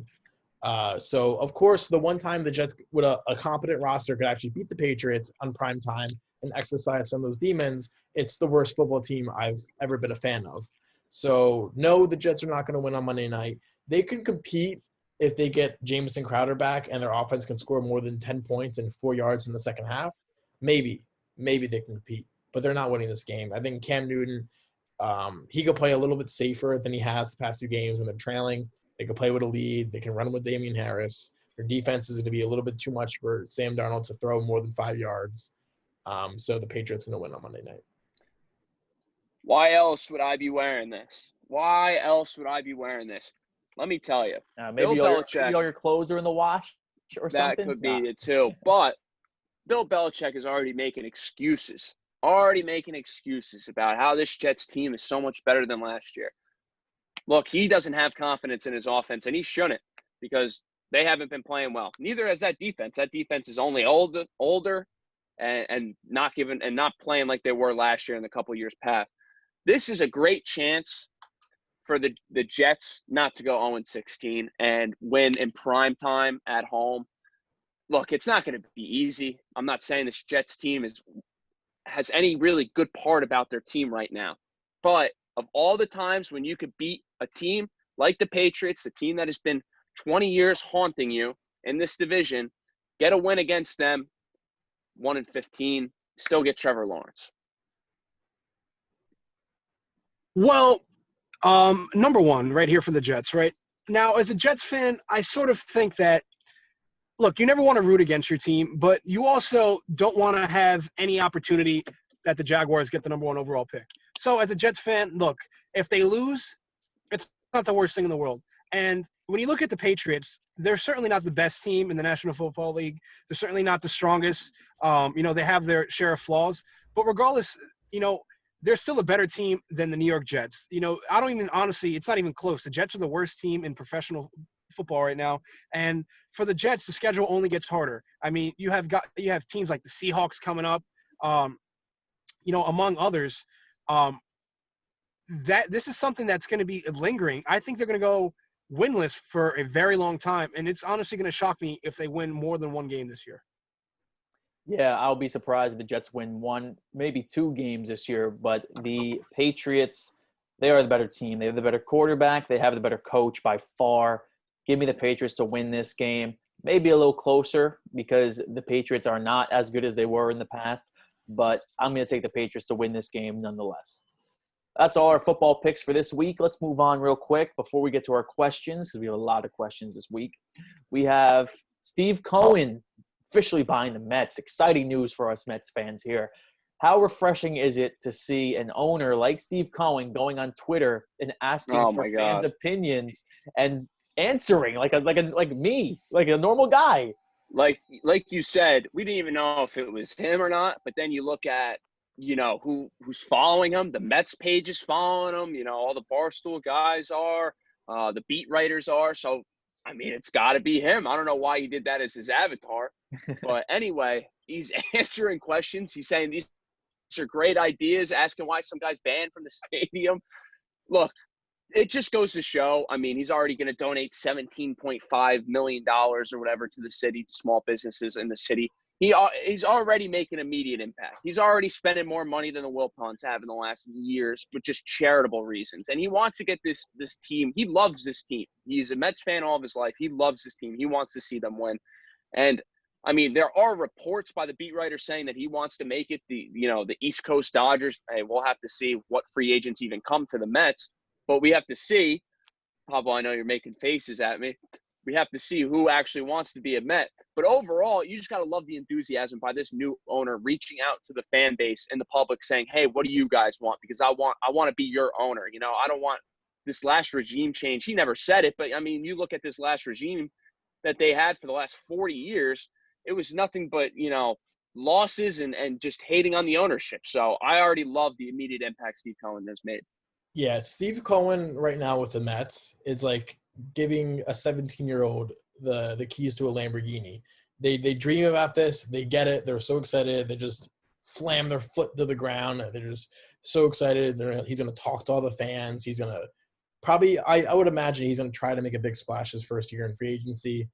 So, of course, the one time the Jets with a competent roster could actually beat the Patriots on prime time and exercise some of those demons, it's the worst football team I've ever been a fan of. So, no, the Jets are not going to win on Monday night. They can compete if they get Jamison Crowder back and their offense can score more than 10 points and 4 yards in the second half. Maybe they can compete, but they're not winning this game. I think Cam Newton, he could play a little bit safer than he has the past 2 games when they're trailing. They can play with a lead. They can run with Damian Harris. Their defense is going to be a little bit too much for Sam Darnold to throw more than 5 yards. So the Patriots are going to win on Monday night. Why else would I be wearing this? Let me tell you. Maybe all your clothes are in the wash. or That something. could be it too. But Bill Belichick is already making excuses. About how this Jets team is so much better than last year. Look, he doesn't have confidence in his offense, and he shouldn't because they haven't been playing well. Neither has that defense. That defense is only older, and not playing like they were last year in the couple years past. This is a great chance for the Jets not to go 0-16 and win in prime time at home. Look, it's not going to be easy. I'm not saying this Jets team has any really good part about their team right now. But of all the times when you could beat a team like the Patriots, the team that has been 20 years haunting you in this division, get a win against them, 1-15, still get Trevor Lawrence. Well, number one, right here for the Jets, right? Now, as a Jets fan, I sort of think that, look, you never want to root against your team, but you also don't want to have any opportunity that the Jaguars get the number one overall pick. So as a Jets fan, look, if they lose, it's not the worst thing in the world. And when you look at the Patriots, they're certainly not the best team in the National Football League. They're certainly not the strongest. They have their share of flaws. But regardless, they're still a better team than the New York Jets. Honestly, it's not even close. The Jets are the worst team in professional football right now. And for the Jets, the schedule only gets harder. I mean, you have teams like the Seahawks coming up, among others. That this is something that's going to be lingering. I think they're going to go winless for a very long time, and it's honestly going to shock me if they win more than one game this year. Yeah, I'll be surprised if the Jets win one, maybe two games this year. But the Patriots, they are the better team. They have the better quarterback. They have the better coach by far. Give me the Patriots to win this game. Maybe a little closer because the Patriots are not as good as they were in the past. But I'm going to take the Patriots to win this game nonetheless. That's all our football picks for this week. Let's move on real quick before we get to our questions because we have a lot of questions this week. We have Steve Cohen officially buying the Mets. Exciting news for us Mets fans here. How refreshing is it to see an owner like Steve Cohen going on Twitter and asking for fans' opinions and answering like me, like a normal guy? Like you said, we didn't even know if it was him or not. But then you look at who's following him. The Mets page is following him. All the Barstool guys are. The beat writers are. So I mean, it's got to be him. I don't know why he did that as his avatar. But anyway, he's answering questions. He's saying these are great ideas, asking why some guy's banned from the stadium. Look, it just goes to show, I mean, he's already going to donate $17.5 million or whatever to the city, to small businesses in the city. He's already making immediate impact. He's already spending more money than the Wilpons have in the last years with just charitable reasons. And he wants to get this team. He loves this team. He's a Mets fan all of his life. He loves this team. He wants to see them win. And I mean, there are reports by the beat writer saying that he wants to make it the East Coast Dodgers. Hey, we'll have to see what free agents even come to the Mets. But we have to see. Pablo, I know you're making faces at me. We have to see who actually wants to be a Met. But overall, you just got to love the enthusiasm by this new owner reaching out to the fan base and the public saying, hey, what do you guys want? Because I want to be your owner. I don't want this last regime change. He never said it, but, I mean, you look at this last regime that they had for the last 40 years, it was nothing but, losses and just hating on the ownership. So I already love the immediate impact Steve Cohen has made. Yeah, Steve Cohen right now with the Mets is like giving a 17-year-old the keys to a Lamborghini. They dream about this. They get it. They're so excited. They just slam their foot to the ground. They're just so excited. He's going to talk to all the fans. He's going to probably – I would imagine he's going to try to make a big splash his first year in free agency.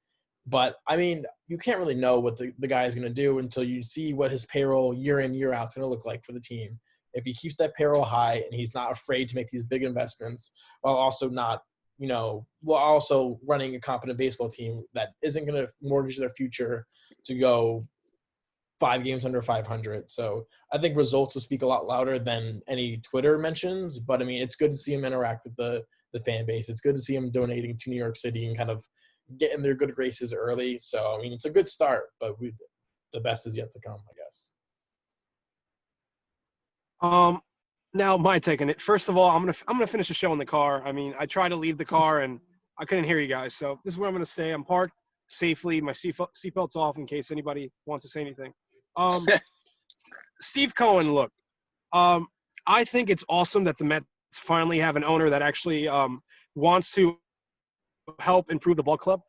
But, I mean, you can't really know what the guy is going to do until you see what his payroll year in, year out is going to look like for the team. If he keeps that payroll high and he's not afraid to make these big investments while also not, while also running a competent baseball team that isn't going to mortgage their future to go 5 games under 500. So I think results will speak a lot louder than any Twitter mentions. But, I mean, it's good to see him interact with the fan base. It's good to see him donating to New York City and kind of getting their good graces early. So, I mean, it's a good start, but the best is yet to come, I guess. Now my take on it. First of all, I'm gonna finish the show in the car. I mean, I tried to leave the car and I couldn't hear you guys, so this is where I'm gonna stay. I'm parked. safely. My seatbelt's off in case anybody wants to say anything. Steve Cohen, look, I think it's awesome that the Mets finally have an owner that actually wants to help improve the ball club.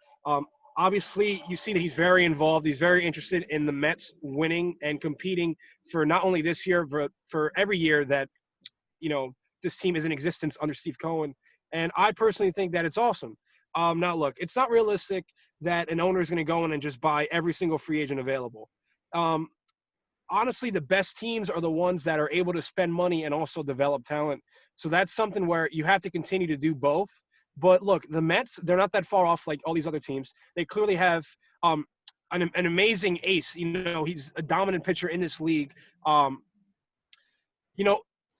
Obviously, you see that he's very involved. He's very interested in the Mets winning and competing for not only this year, but for every year that, this team is in existence under Steve Cohen. And I personally think that it's awesome. Now, look, it's not realistic that an owner is going to go in and just buy every single free agent available. Honestly, the best teams are the ones that are able to spend money and also develop talent. So that's something where you have to continue to do both. But look, the Mets, they're not that far off like all these other teams. They clearly have an amazing ace. He's a dominant pitcher in this league.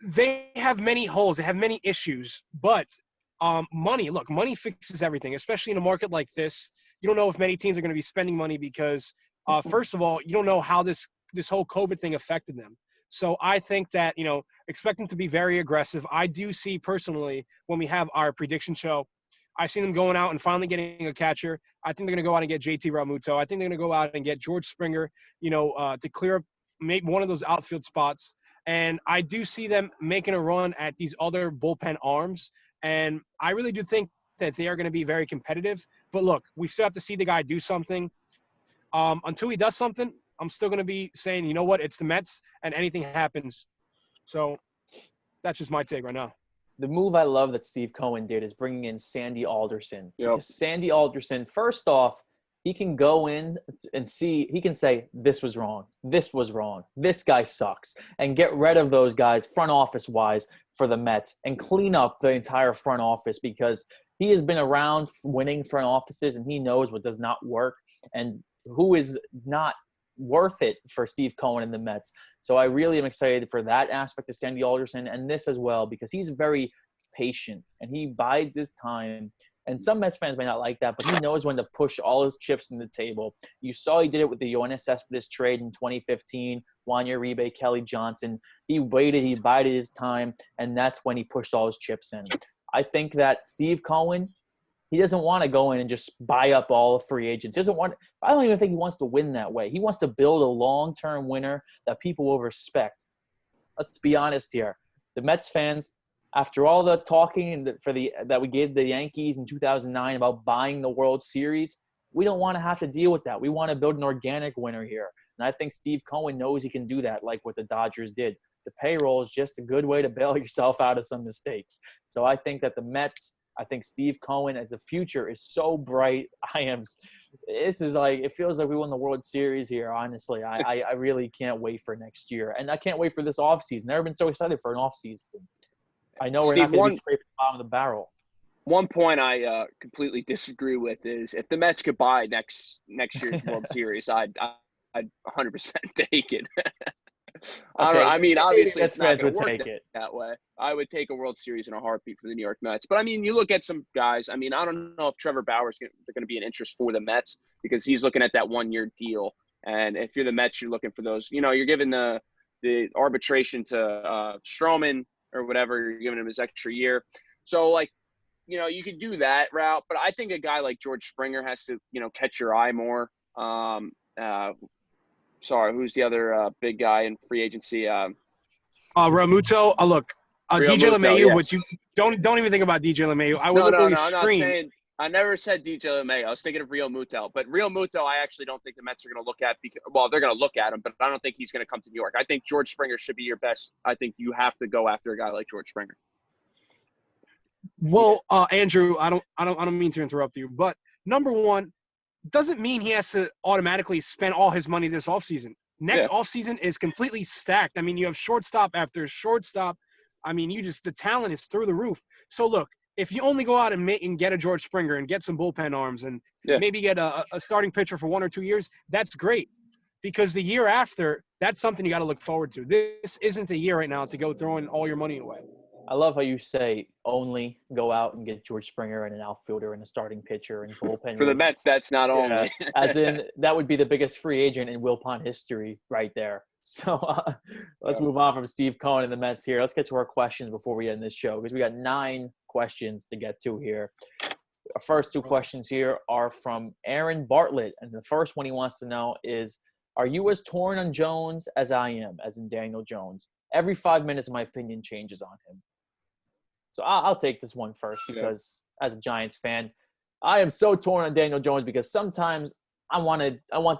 They have many holes. They have many issues. But money fixes everything, especially in a market like this. You don't know if many teams are going to be spending money because, first of all, you don't know how this whole COVID thing affected them. So I think that, expect them to be very aggressive. I do see personally when we have our prediction show, I see them going out and finally getting a catcher. I think they're going to go out and get JT Realmuto. I think they're going to go out and get George Springer, to clear up, make one of those outfield spots. And I do see them making a run at these other bullpen arms. And I really do think that they are going to be very competitive. But look, we still have to see the guy do something. Until he does something, I'm still going to be saying, you know what, it's the Mets and anything happens. So that's just my take right now. The move I love that Steve Cohen did is bringing in Sandy Alderson. Yep. Because Sandy Alderson, first off, he can go in and he can say, this was wrong. This was wrong. This guy sucks. And get rid of those guys front office-wise for the Mets and clean up the entire front office because he has been around winning front offices and he knows what does not work and who is not worth it for Steve Cohen and the Mets. So I really am excited for that aspect of Sandy Alderson and this as well because he's very patient and he bides his time. And some Mets fans may not like that, but he knows when to push all his chips in the table. You saw he did it with the Yoenis Cespedes trade in 2015, Juan Uribe, Kelly Johnson. He waited, he bided his time, and that's when he pushed all his chips in. I think that Steve Cohen, he doesn't want to go in and just buy up all the free agents. I don't even think he wants to win that way. He wants to build a long-term winner that people will respect. Let's be honest here. The Mets fans, after all the talking that we gave the Yankees in 2009 about buying the World Series, we don't want to have to deal with that. We want to build an organic winner here. And I think Steve Cohen knows he can do that like what the Dodgers did. The payroll is just a good way to bail yourself out of some mistakes. So I think that the Mets – I think Steve Cohen as a future is so bright. It feels like we won the World Series here, honestly. I really can't wait for next year. And I can't wait for this offseason. Never been so excited for an offseason. I know we're not going to be scraping the bottom of the barrel. One point I completely disagree with is if the Mets could buy next year's World Series, I'd 100% take it. Obviously, it's not going to work that way. I would take a World Series in a heartbeat for the New York Mets. But, you look at some guys. I don't know if Trevor Bauer's going to be an interest for the Mets because he's looking at that one-year deal. And if you're the Mets, you're looking for those. You're giving the arbitration to Stroman or whatever. You're giving him his extra year. So, you could do that route. But I think a guy like George Springer has to, catch your eye more. Sorry, who's the other big guy in free agency? Realmuto. Look, DJ LeMahieu. Yes. But you don't even think about DJ LeMahieu. I would literally scream. I never said DJ LeMahieu. I was thinking of Realmuto. But Realmuto, I actually don't think the Mets are going to look at. They're going to look at him, but I don't think he's going to come to New York. I think George Springer should be your best. I think you have to go after a guy like George Springer. Well, Andrew, I don't mean to interrupt you, but number one, doesn't mean he has to automatically spend all his money this offseason. Next offseason is completely stacked. You have shortstop after shortstop. The talent is through the roof. So, look, if you only go out and get a George Springer and get some bullpen arms and maybe get a starting pitcher for 1 or 2 years, that's great. Because the year after, that's something you got to look forward to. This isn't the year right now to go throwing all your money away. I love how you say only go out and get George Springer and an outfielder and a starting pitcher and bullpen. For the Mets, that's not only. As in, that would be the biggest free agent in Wilpon history right there. So let's move on from Steve Cohen and the Mets here. Let's get to our questions before we end this show because we got 9 questions to get to here. Our first two questions here are from Aaron Bartlett. And the first one he wants to know is, are you as torn on Jones as I am, as in Daniel Jones? Every 5 minutes, my opinion changes on him. So I'll take this one first because as a Giants fan, I am so torn on Daniel Jones because sometimes I want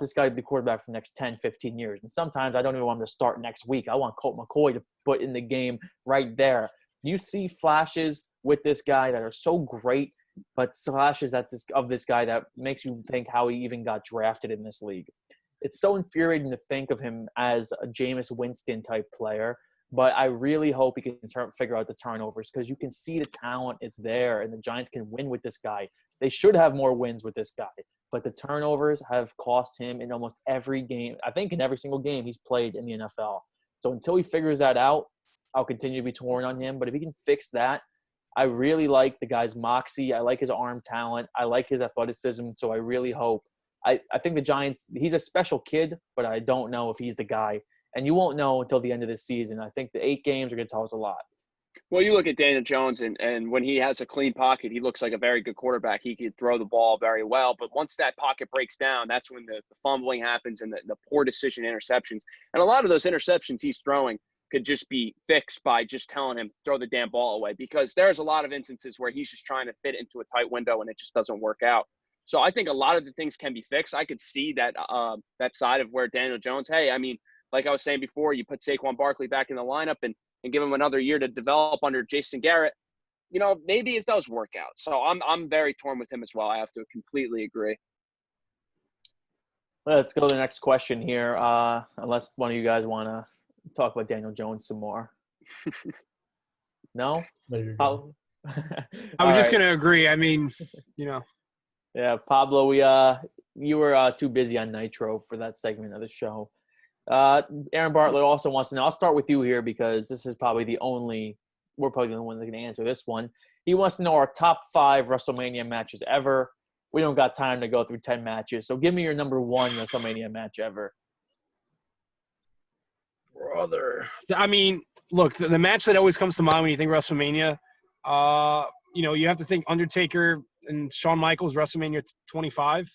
this guy to be the quarterback for the next 10, 15 years. And sometimes I don't even want him to start next week. I want Colt McCoy to put in the game right there. You see flashes with this guy that are so great, but flashes of this guy that makes you think how he even got drafted in this league. It's so infuriating to think of him as a Jameis Winston type player, but I really hope he can figure out the turnovers because you can see the talent is there and the Giants can win with this guy. They should have more wins with this guy, but the turnovers have cost him in almost every game. I think in every single game he's played in the NFL. So until he figures that out, I'll continue to be torn on him. But if he can fix that, I really like the guy's moxie. I like his arm talent. I like his athleticism. So I really hope. I think the Giants, he's a special kid, but I don't know if he's the guy. And you won't know until the end of this season. I think the 8 games are going to tell us a lot. Well, you look at Daniel Jones, and when he has a clean pocket, he looks like a very good quarterback. He could throw the ball very well. But once that pocket breaks down, that's when the fumbling happens and the poor decision interceptions. And a lot of those interceptions he's throwing could just be fixed by just telling him, throw the damn ball away. Because there's a lot of instances where he's just trying to fit into a tight window and it just doesn't work out. So I think a lot of the things can be fixed. I could see that that side of where Daniel Jones, hey, I mean, like I was saying before, you put Saquon Barkley back in the lineup and give him another year to develop under Jason Garrett, maybe it does work out. So I'm very torn with him as well. I have to completely agree. Let's go to the next question here, unless one of you guys want to talk about Daniel Jones some more. No? No, I was just going to agree. I mean, Yeah, Pablo, you were too busy on Nitro for that segment of the show. Aaron Bartlett also wants to know. I'll start with you here because this is probably we're probably the only ones that can answer this one. He wants to know our top 5 WrestleMania matches ever. We don't got time to go through 10 matches, so give me your number 1 WrestleMania match ever. Brother. I mean, look, the match that always comes to mind when you think WrestleMania, you have to think Undertaker and Shawn Michaels, WrestleMania 25.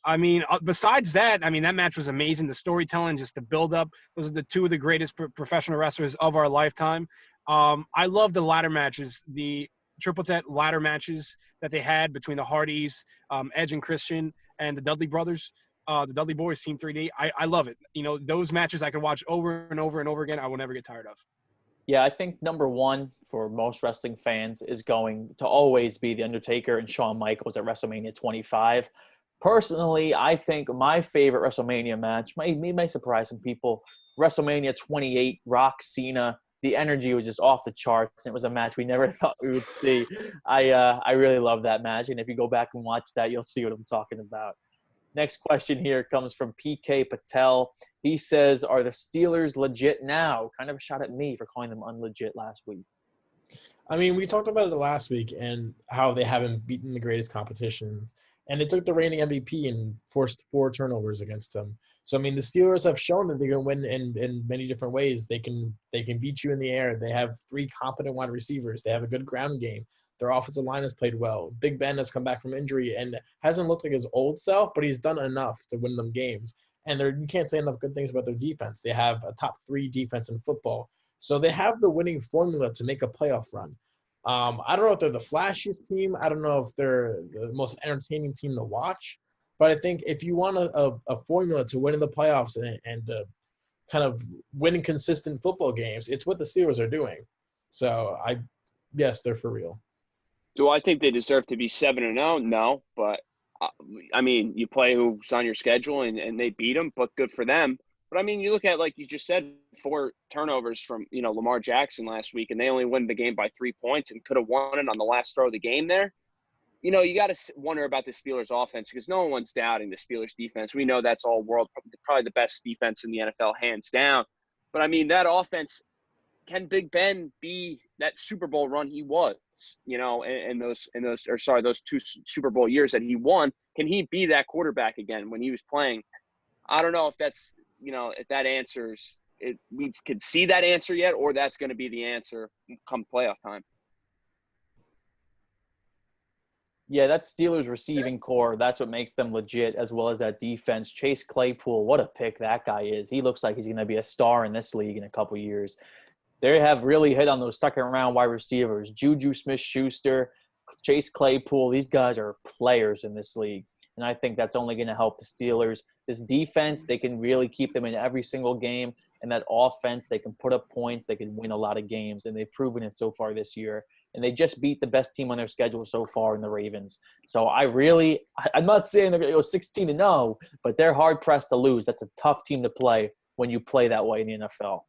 I mean, besides that, that match was amazing. The storytelling, just the build-up. Those are the 2 of the greatest professional wrestlers of our lifetime. I love the ladder matches, the triple threat ladder matches that they had between the Hardys, Edge and Christian, and the Dudley brothers, the Dudley Boys, Team 3D. I love it. Those matches I could watch over and over and over again. I will never get tired of. Yeah, I think number 1 for most wrestling fans is going to always be The Undertaker and Shawn Michaels at WrestleMania 25. Personally, I think my favorite WrestleMania match may surprise some people. WrestleMania 28, Rock Cena. The energy was just off the charts. It was a match we never thought we would see. I really love that match, and if you go back and watch that, you'll see what I'm talking about. Next question here comes from PK Patel. He says, "Are the Steelers legit now?" Kind of a shot at me for calling them unlegit last week. I mean, we talked about it last week and how they haven't beaten the greatest competitions. And they took the reigning MVP and forced 4 turnovers against them. So, I mean, the Steelers have shown that they can win in many different ways. They can beat you in the air. They have 3 competent wide receivers. They have a good ground game. Their offensive line has played well. Big Ben has come back from injury and hasn't looked like his old self, but he's done enough to win them games. And you can't say enough good things about their defense. They have a top 3 defense in football. So they have the winning formula to make a playoff run. I don't know if they're the flashiest team. I don't know if they're the most entertaining team to watch. But I think if you want a formula to win in the playoffs and kind of winning consistent football games, it's what the Steelers are doing. So, yes, they're for real. Do I think they deserve to be 7-0? No, but you play who's on your schedule and they beat them, but good for them. But you look at, like you just said, 4 turnovers from Lamar Jackson last week, and they only win the game by 3 points and could have won it on the last throw of the game there. You got to wonder about the Steelers offense because no one's doubting the Steelers defense. We know that's all world, probably the best defense in the NFL, hands down. But that offense, can Big Ben be that Super Bowl run he was? Those 2 Super Bowl years that he won. Can he be that quarterback again when he was playing? I don't know if that's if that answers it. We could see that answer yet, or that's going to be the answer come playoff time. Yeah, that Steelers receiving core, that's what makes them legit, as well as that defense. Chase Claypool, what a pick that guy is. He looks like he's going to be a star in this league in a couple years. They have really hit on those second-round wide receivers. Juju Smith-Schuster, Chase Claypool, these guys are players in this league. And I think that's only going to help the Steelers. This defense, they can really keep them in every single game. And that offense, they can put up points. They can win a lot of games. And they've proven it so far this year. And they just beat the best team on their schedule so far in the Ravens. So I'm not saying they're going to go 16-0, but they're hard-pressed to lose. That's a tough team to play when you play that way in the NFL.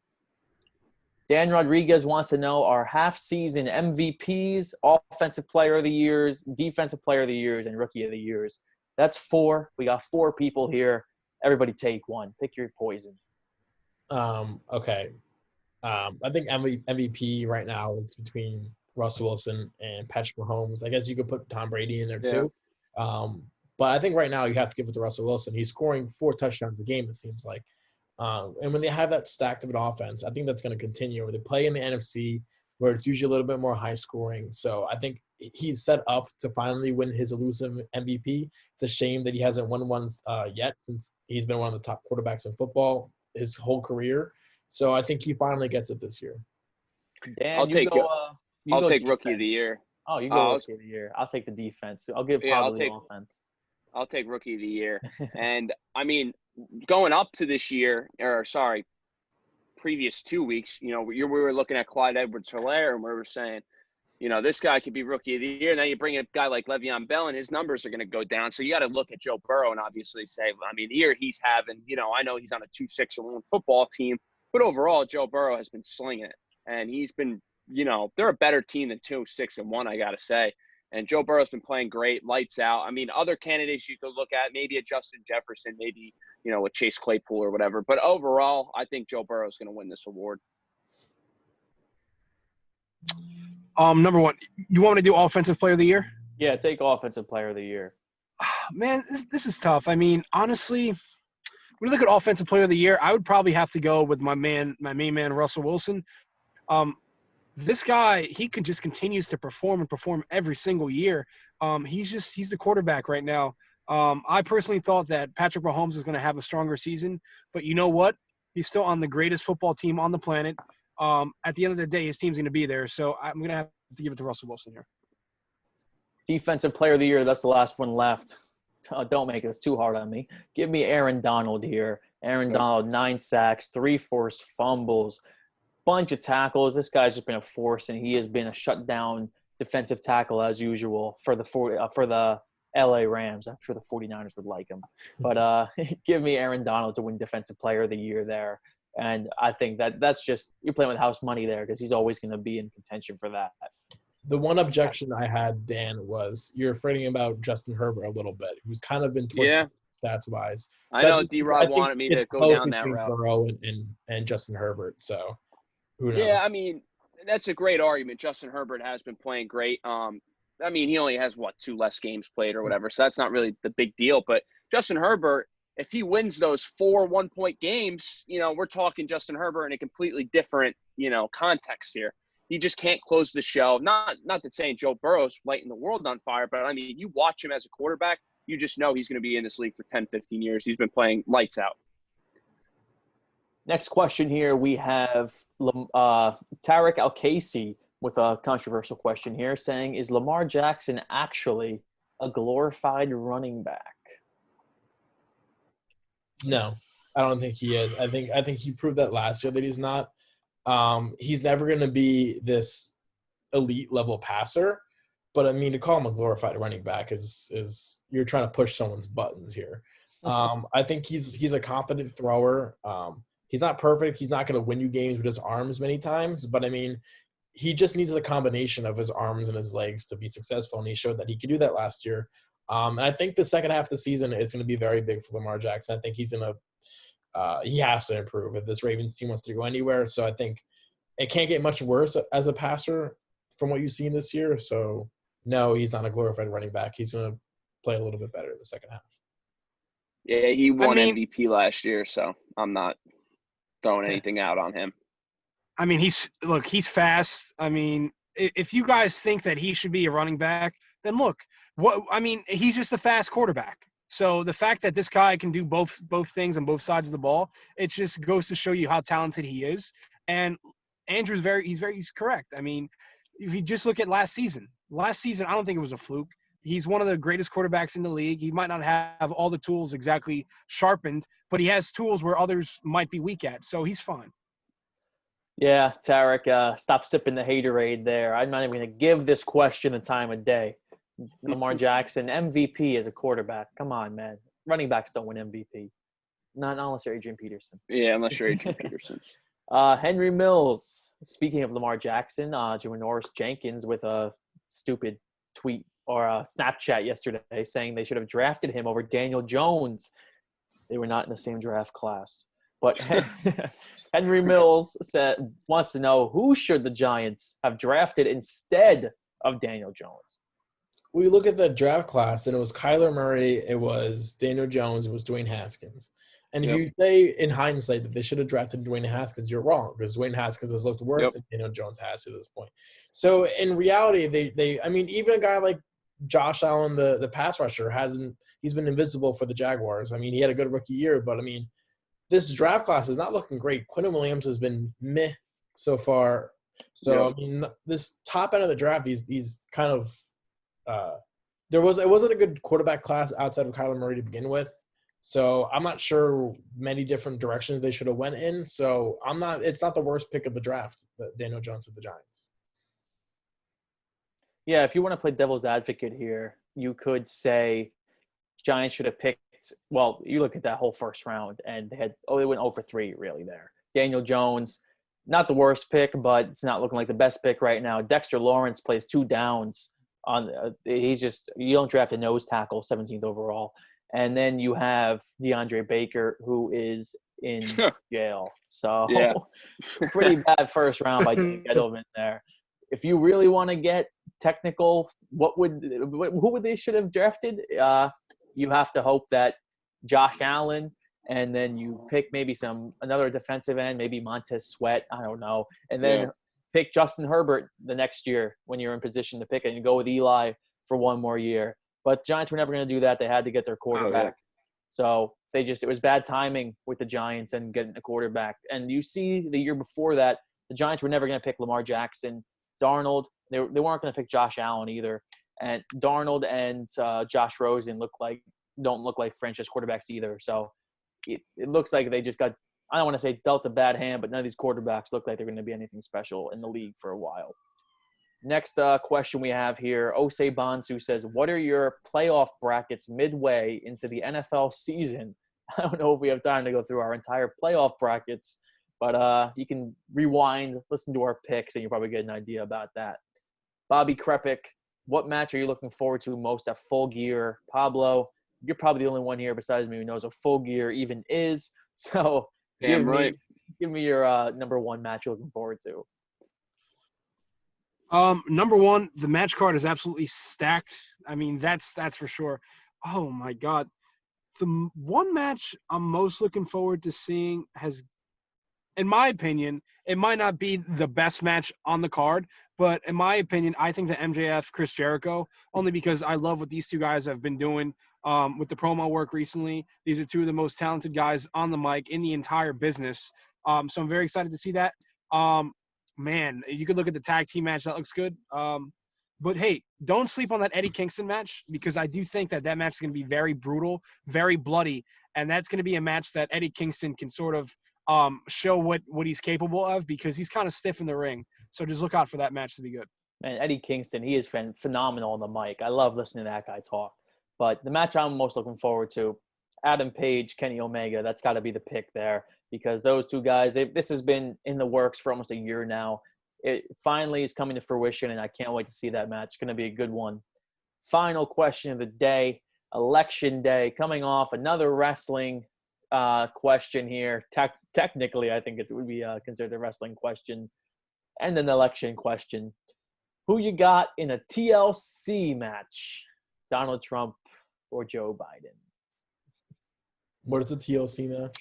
Dan Rodriguez wants to know our half-season MVPs, Offensive Player of the Years, Defensive Player of the Years, and Rookie of the Years. That's 4. We got 4 people here. Everybody take one. Pick your poison. Okay. I think MVP right now it's between Russell Wilson and Patrick Mahomes. I guess you could put Tom Brady in there too. But I think right now you have to give it to Russell Wilson. He's scoring 4 touchdowns a game, it seems like. And when they have that stacked of an offense, I think that's going to continue. They play in the NFC where it's usually a little bit more high scoring. So I think he's set up to finally win his elusive MVP. It's a shame that he hasn't won one yet, since he's been one of the top quarterbacks in football his whole career. So I think he finally gets it this year. Dan, I'll take Rookie of the Year. Oh, you go Rookie of the Year. I'll take the defense. I'll give Pablo the offense. I'll take Rookie of the Year. And, I mean, going up to this year, previous 2 weeks, we were looking at Clyde Edwards-Helaire, and we were saying, this guy could be Rookie of the Year. Now you bring a guy like Le'Veon Bell, and his numbers are going to go down. So you got to look at Joe Burrow and obviously say, the year he's having, I know he's on a 2-6-1 football team, but overall, Joe Burrow has been slinging it. And he's been, they're a better team than 2-6-1, I got to say. And Joe Burrow's been playing great, lights out. Other candidates you could look at, maybe a Justin Jefferson, maybe, with Chase Claypool or whatever. But overall, I think Joe Burrow's going to win this award. Number 1, you want me to do Offensive Player of the Year? Yeah, take Offensive Player of the Year. Man, this is tough. Honestly, when you look at Offensive Player of the Year, I would probably have to go with my main man, Russell Wilson. This guy, he just continues to perform every single year. He's the quarterback right now. I personally thought that Patrick Mahomes was going to have a stronger season, but you know what? He's still on the greatest football team on the planet. At the end of the day, his team's going to be there. So I'm going to have to give it to Russell Wilson here. Defensive Player of the Year, that's the last one left. Don't make it too hard on me. Give me Aaron Donald here. Aaron Donald, 9 sacks, 3 forced fumbles, bunch of tackles. This guy's just been a force, and he has been a shutdown defensive tackle as usual for the LA Rams. I'm sure the 49ers would like him. But give me Aaron Donald to win Defensive Player of the Year there. And I think that's just – you're playing with house money there because he's always going to be in contention for that. The one objection I had, Dan, was you're afraid about Justin Herbert a little bit, who's kind of been tortured stats-wise. So I know D-Rod wanted me to go down that route. Burrow and Justin Herbert, so who knows? Yeah, that's a great argument. Justin Herbert has been playing great. He only has, 2 less games played or whatever, so that's not really the big deal. But Justin Herbert, if he wins those 4 1-point games, we're talking Justin Herbert in a completely different, context here. He just can't close the show. Not that saying Joe Burrow's lighting the world on fire, but, you watch him as a quarterback, you just know he's going to be in this league for 10, 15 years. He's been playing lights out. Next question here, we have Tarek Al-Casey with a controversial question here saying, is Lamar Jackson actually a glorified running back? No, I don't think he is. I think he proved that last year that he's not. He's never going to be this elite level passer, but to call him a glorified running back is you're trying to push someone's buttons here. I think he's a competent thrower. He's not perfect. He's not going to win you games with his arms many times, but he just needs the combination of his arms and his legs to be successful, and he showed that he could do that last year. And I think the second half of the season is going to be very big for Lamar Jackson. I think he's going to he has to improve if this Ravens team wants to go anywhere. So I think it can't get much worse as a passer from what you've seen this year. So, no, he's not a glorified running back. He's going to play a little bit better in the second half. Yeah, he won MVP last year, so I'm not throwing anything out on him. He's fast. if you guys think that he should be a running back, then look, he's just a fast quarterback. So the fact that this guy can do both things on both sides of the ball, it just goes to show you how talented he is. And Andrew's he's correct. I mean, if you just look at last season, I don't think it was a fluke. He's one of the greatest quarterbacks in the league. He might not have all the tools exactly sharpened, but he has tools where others might be weak at. So he's fine. Yeah, Tarek, stop sipping the haterade there. I'm not even going to give this question the time of day. Lamar Jackson, MVP as a quarterback. Come on, man. Running backs don't win MVP. Not unless you're Adrian Peterson. Yeah, unless you're Adrian Peterson. Henry Mills, speaking of Lamar Jackson, Janoris Jenkins with a stupid tweet or a Snapchat yesterday saying they should have drafted him over Daniel Jones. They were not in the same draft class. But Henry Mills wants to know, who should the Giants have drafted instead of Daniel Jones? We look at the draft class, and it was Kyler Murray, it was Daniel Jones, it was Dwayne Haskins. And if you say in hindsight that they should have drafted Dwayne Haskins, you're wrong, because Dwayne Haskins has looked worse than Daniel Jones has to this point. So in reality, even a guy like Josh Allen, the pass rusher, he's been invisible for the Jaguars. I mean, he had a good rookie year, but I mean, this draft class is not looking great. Quentin Williams has been meh so far. So I mean, this top end of the draft, these kind of it wasn't a good quarterback class outside of Kyler Murray to begin with. So I'm not sure many different directions they should have went in. So it's not the worst pick of the draft, Daniel Jones of the Giants. Yeah, if you want to play devil's advocate here, you could say Giants should have picked. Well, you look at that whole first round, and they went 0 for 3 really there. Daniel Jones, not the worst pick, but it's not looking like the best pick right now. Dexter Lawrence plays 2 downs. You don't draft a nose tackle 17th overall. And then you have DeAndre Baker, who is in jail. So pretty bad first round by Gettleman there. If you really want to get technical, who they should have drafted? You have to hope that Josh Allen, and then you pick maybe another defensive end, maybe Montez Sweat, I don't know, and then pick Justin Herbert the next year when you're in position to pick it, and go with Eli for one more year. But the Giants were never going to do that. They had to get their quarterback. So it was bad timing with the Giants and getting a quarterback. And you see the year before that, the Giants were never going to pick Lamar Jackson. Darnold, they weren't going to pick Josh Allen either. And Darnold and Josh Rosen don't look like franchise quarterbacks either. So it looks like they just got, I don't want to say dealt a bad hand, but none of these quarterbacks look like they're going to be anything special in the league for a while. Next question we have here, Osei Bonsu says, what are your playoff brackets midway into the NFL season? I don't know if we have time to go through our entire playoff brackets, but you can rewind, listen to our picks, and you'll probably get an idea about that. Bobby Krepik, what match are you looking forward to most at Full Gear? Pablo, you're probably the only one here besides me who knows what Full Gear even is. So give me your number one match you're looking forward to. Number one, the match card is absolutely stacked. I mean, that's for sure. Oh my God. The one match I'm most looking forward to seeing has, in my opinion, it might not be the best match on the card, but in my opinion, I think the MJF Chris Jericho, only because I love what these two guys have been doing with the promo work recently. These are two of the most talented guys on the mic in the entire business. So I'm very excited to see that. Man, you could look at the tag team match. That looks good. But, hey, don't sleep on that Eddie Kingston match, because I do think that match is going to be very brutal, very bloody, and that's going to be a match that Eddie Kingston can sort of show what he's capable of, because he's kind of stiff in the ring. So just look out for that match to be good. Man, Eddie Kingston, he is phenomenal on the mic. I love listening to that guy talk. But the match I'm most looking forward to, Adam Page, Kenny Omega, that's got to be the pick there, because those two guys, this has been in the works for almost a year now. It finally is coming to fruition, and I can't wait to see that match. It's going to be a good one. Final question of the day, Election Day, coming off another wrestling question here. Technically, I think it would be considered a wrestling question and an election question. Who you got in a TLC match, Donald Trump or Joe Biden? What is a TLC match?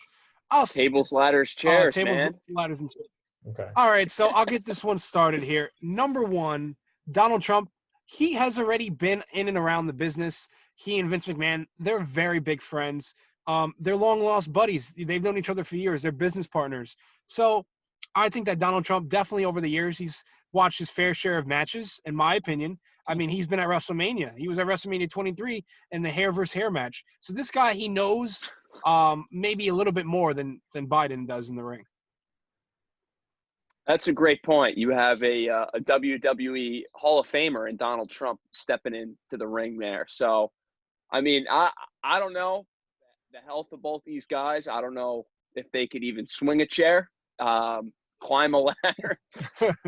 Tables, ladders, chairs, tables, man. ladders, and chairs. Okay. All right, so I'll get this one started here. Number one, Donald Trump. He has already been in and around the business. He and Vince McMahon, they're very big friends. They're long lost buddies. They've known each other for years. They're business partners. So I think that Donald Trump definitely over the years he's watched his fair share of matches. In my opinion, I mean he's been at WrestleMania. He was at WrestleMania 23 in the hair versus hair match. So this guy he knows maybe a little bit more than Biden does in the ring. That's a great point. You have a WWE Hall of Famer and Donald Trump stepping into the ring there. So, I mean, I don't know the health of both these guys. I don't know if they could even swing a chair, climb a ladder.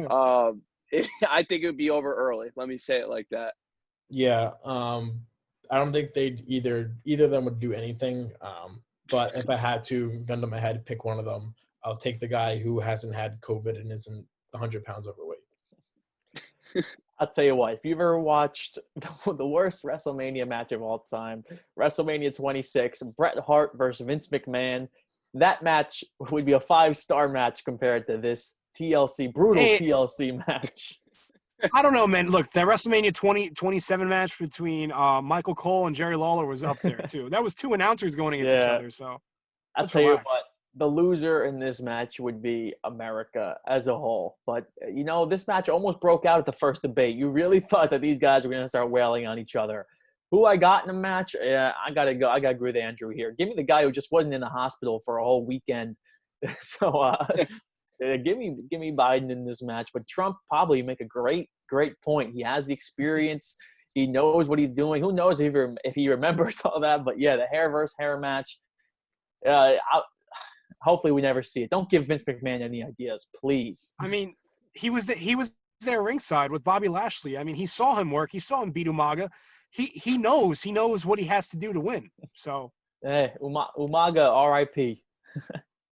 I think it would be over early. Let me say it like that. Yeah. I don't think either of them would do anything. But if I had to, gun to my head, pick one of them, I'll take the guy who hasn't had COVID and isn't 100 pounds overweight. I'll tell you what, if you've ever watched the worst WrestleMania match of all time, WrestleMania 26, Bret Hart versus Vince McMahon, that match would be a 5-star match compared to this brutal TLC match. I don't know, man. Look, that WrestleMania 27 match between Michael Cole and Jerry Lawler was up there, too. That was two announcers going against each other, so I'll let's tell relax. you what, the loser in this match would be America as a whole. But, this match almost broke out at the first debate. You really thought that these guys were going to start wailing on each other. Who I got in a match? Yeah, I got to agree with Andrew here. Give me the guy who just wasn't in the hospital for a whole weekend. So give me Biden in this match. But Trump probably make a great point. He has the experience. He knows what he's doing. Who knows if he remembers all that? But yeah, the hair versus hair match. Hopefully we never see it. Don't give Vince McMahon any ideas, please. I mean, he was there ringside with Bobby Lashley. I mean, he saw him work. He saw him beat Umaga. He knows what he has to do to win. So hey, Umaga, R.I.P.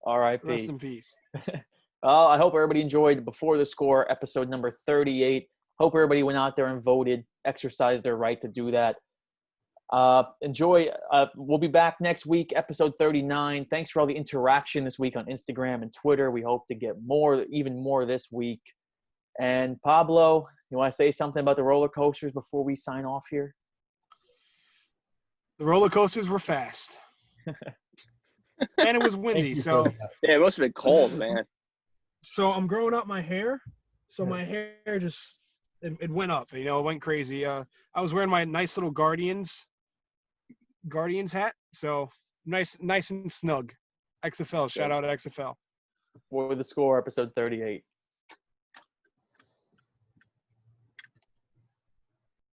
R.I.P. Rest in peace. I hope everybody enjoyed Before the Score, episode number 38. Hope everybody went out there and voted, exercised their right to do that. Enjoy. We'll be back next week, episode 39. Thanks for all the interaction this week on Instagram and Twitter. We hope to get even more this week. And Pablo, you want to say something about the roller coasters before we sign off here? The roller coasters were fast. And it was windy, so yeah, it must have been cold, man. So I'm growing up my hair. So my hair just it went up, it went crazy. I was wearing my nice little Guardians hat. So nice and snug. XFL, shout out to XFL. For the Score, episode 38.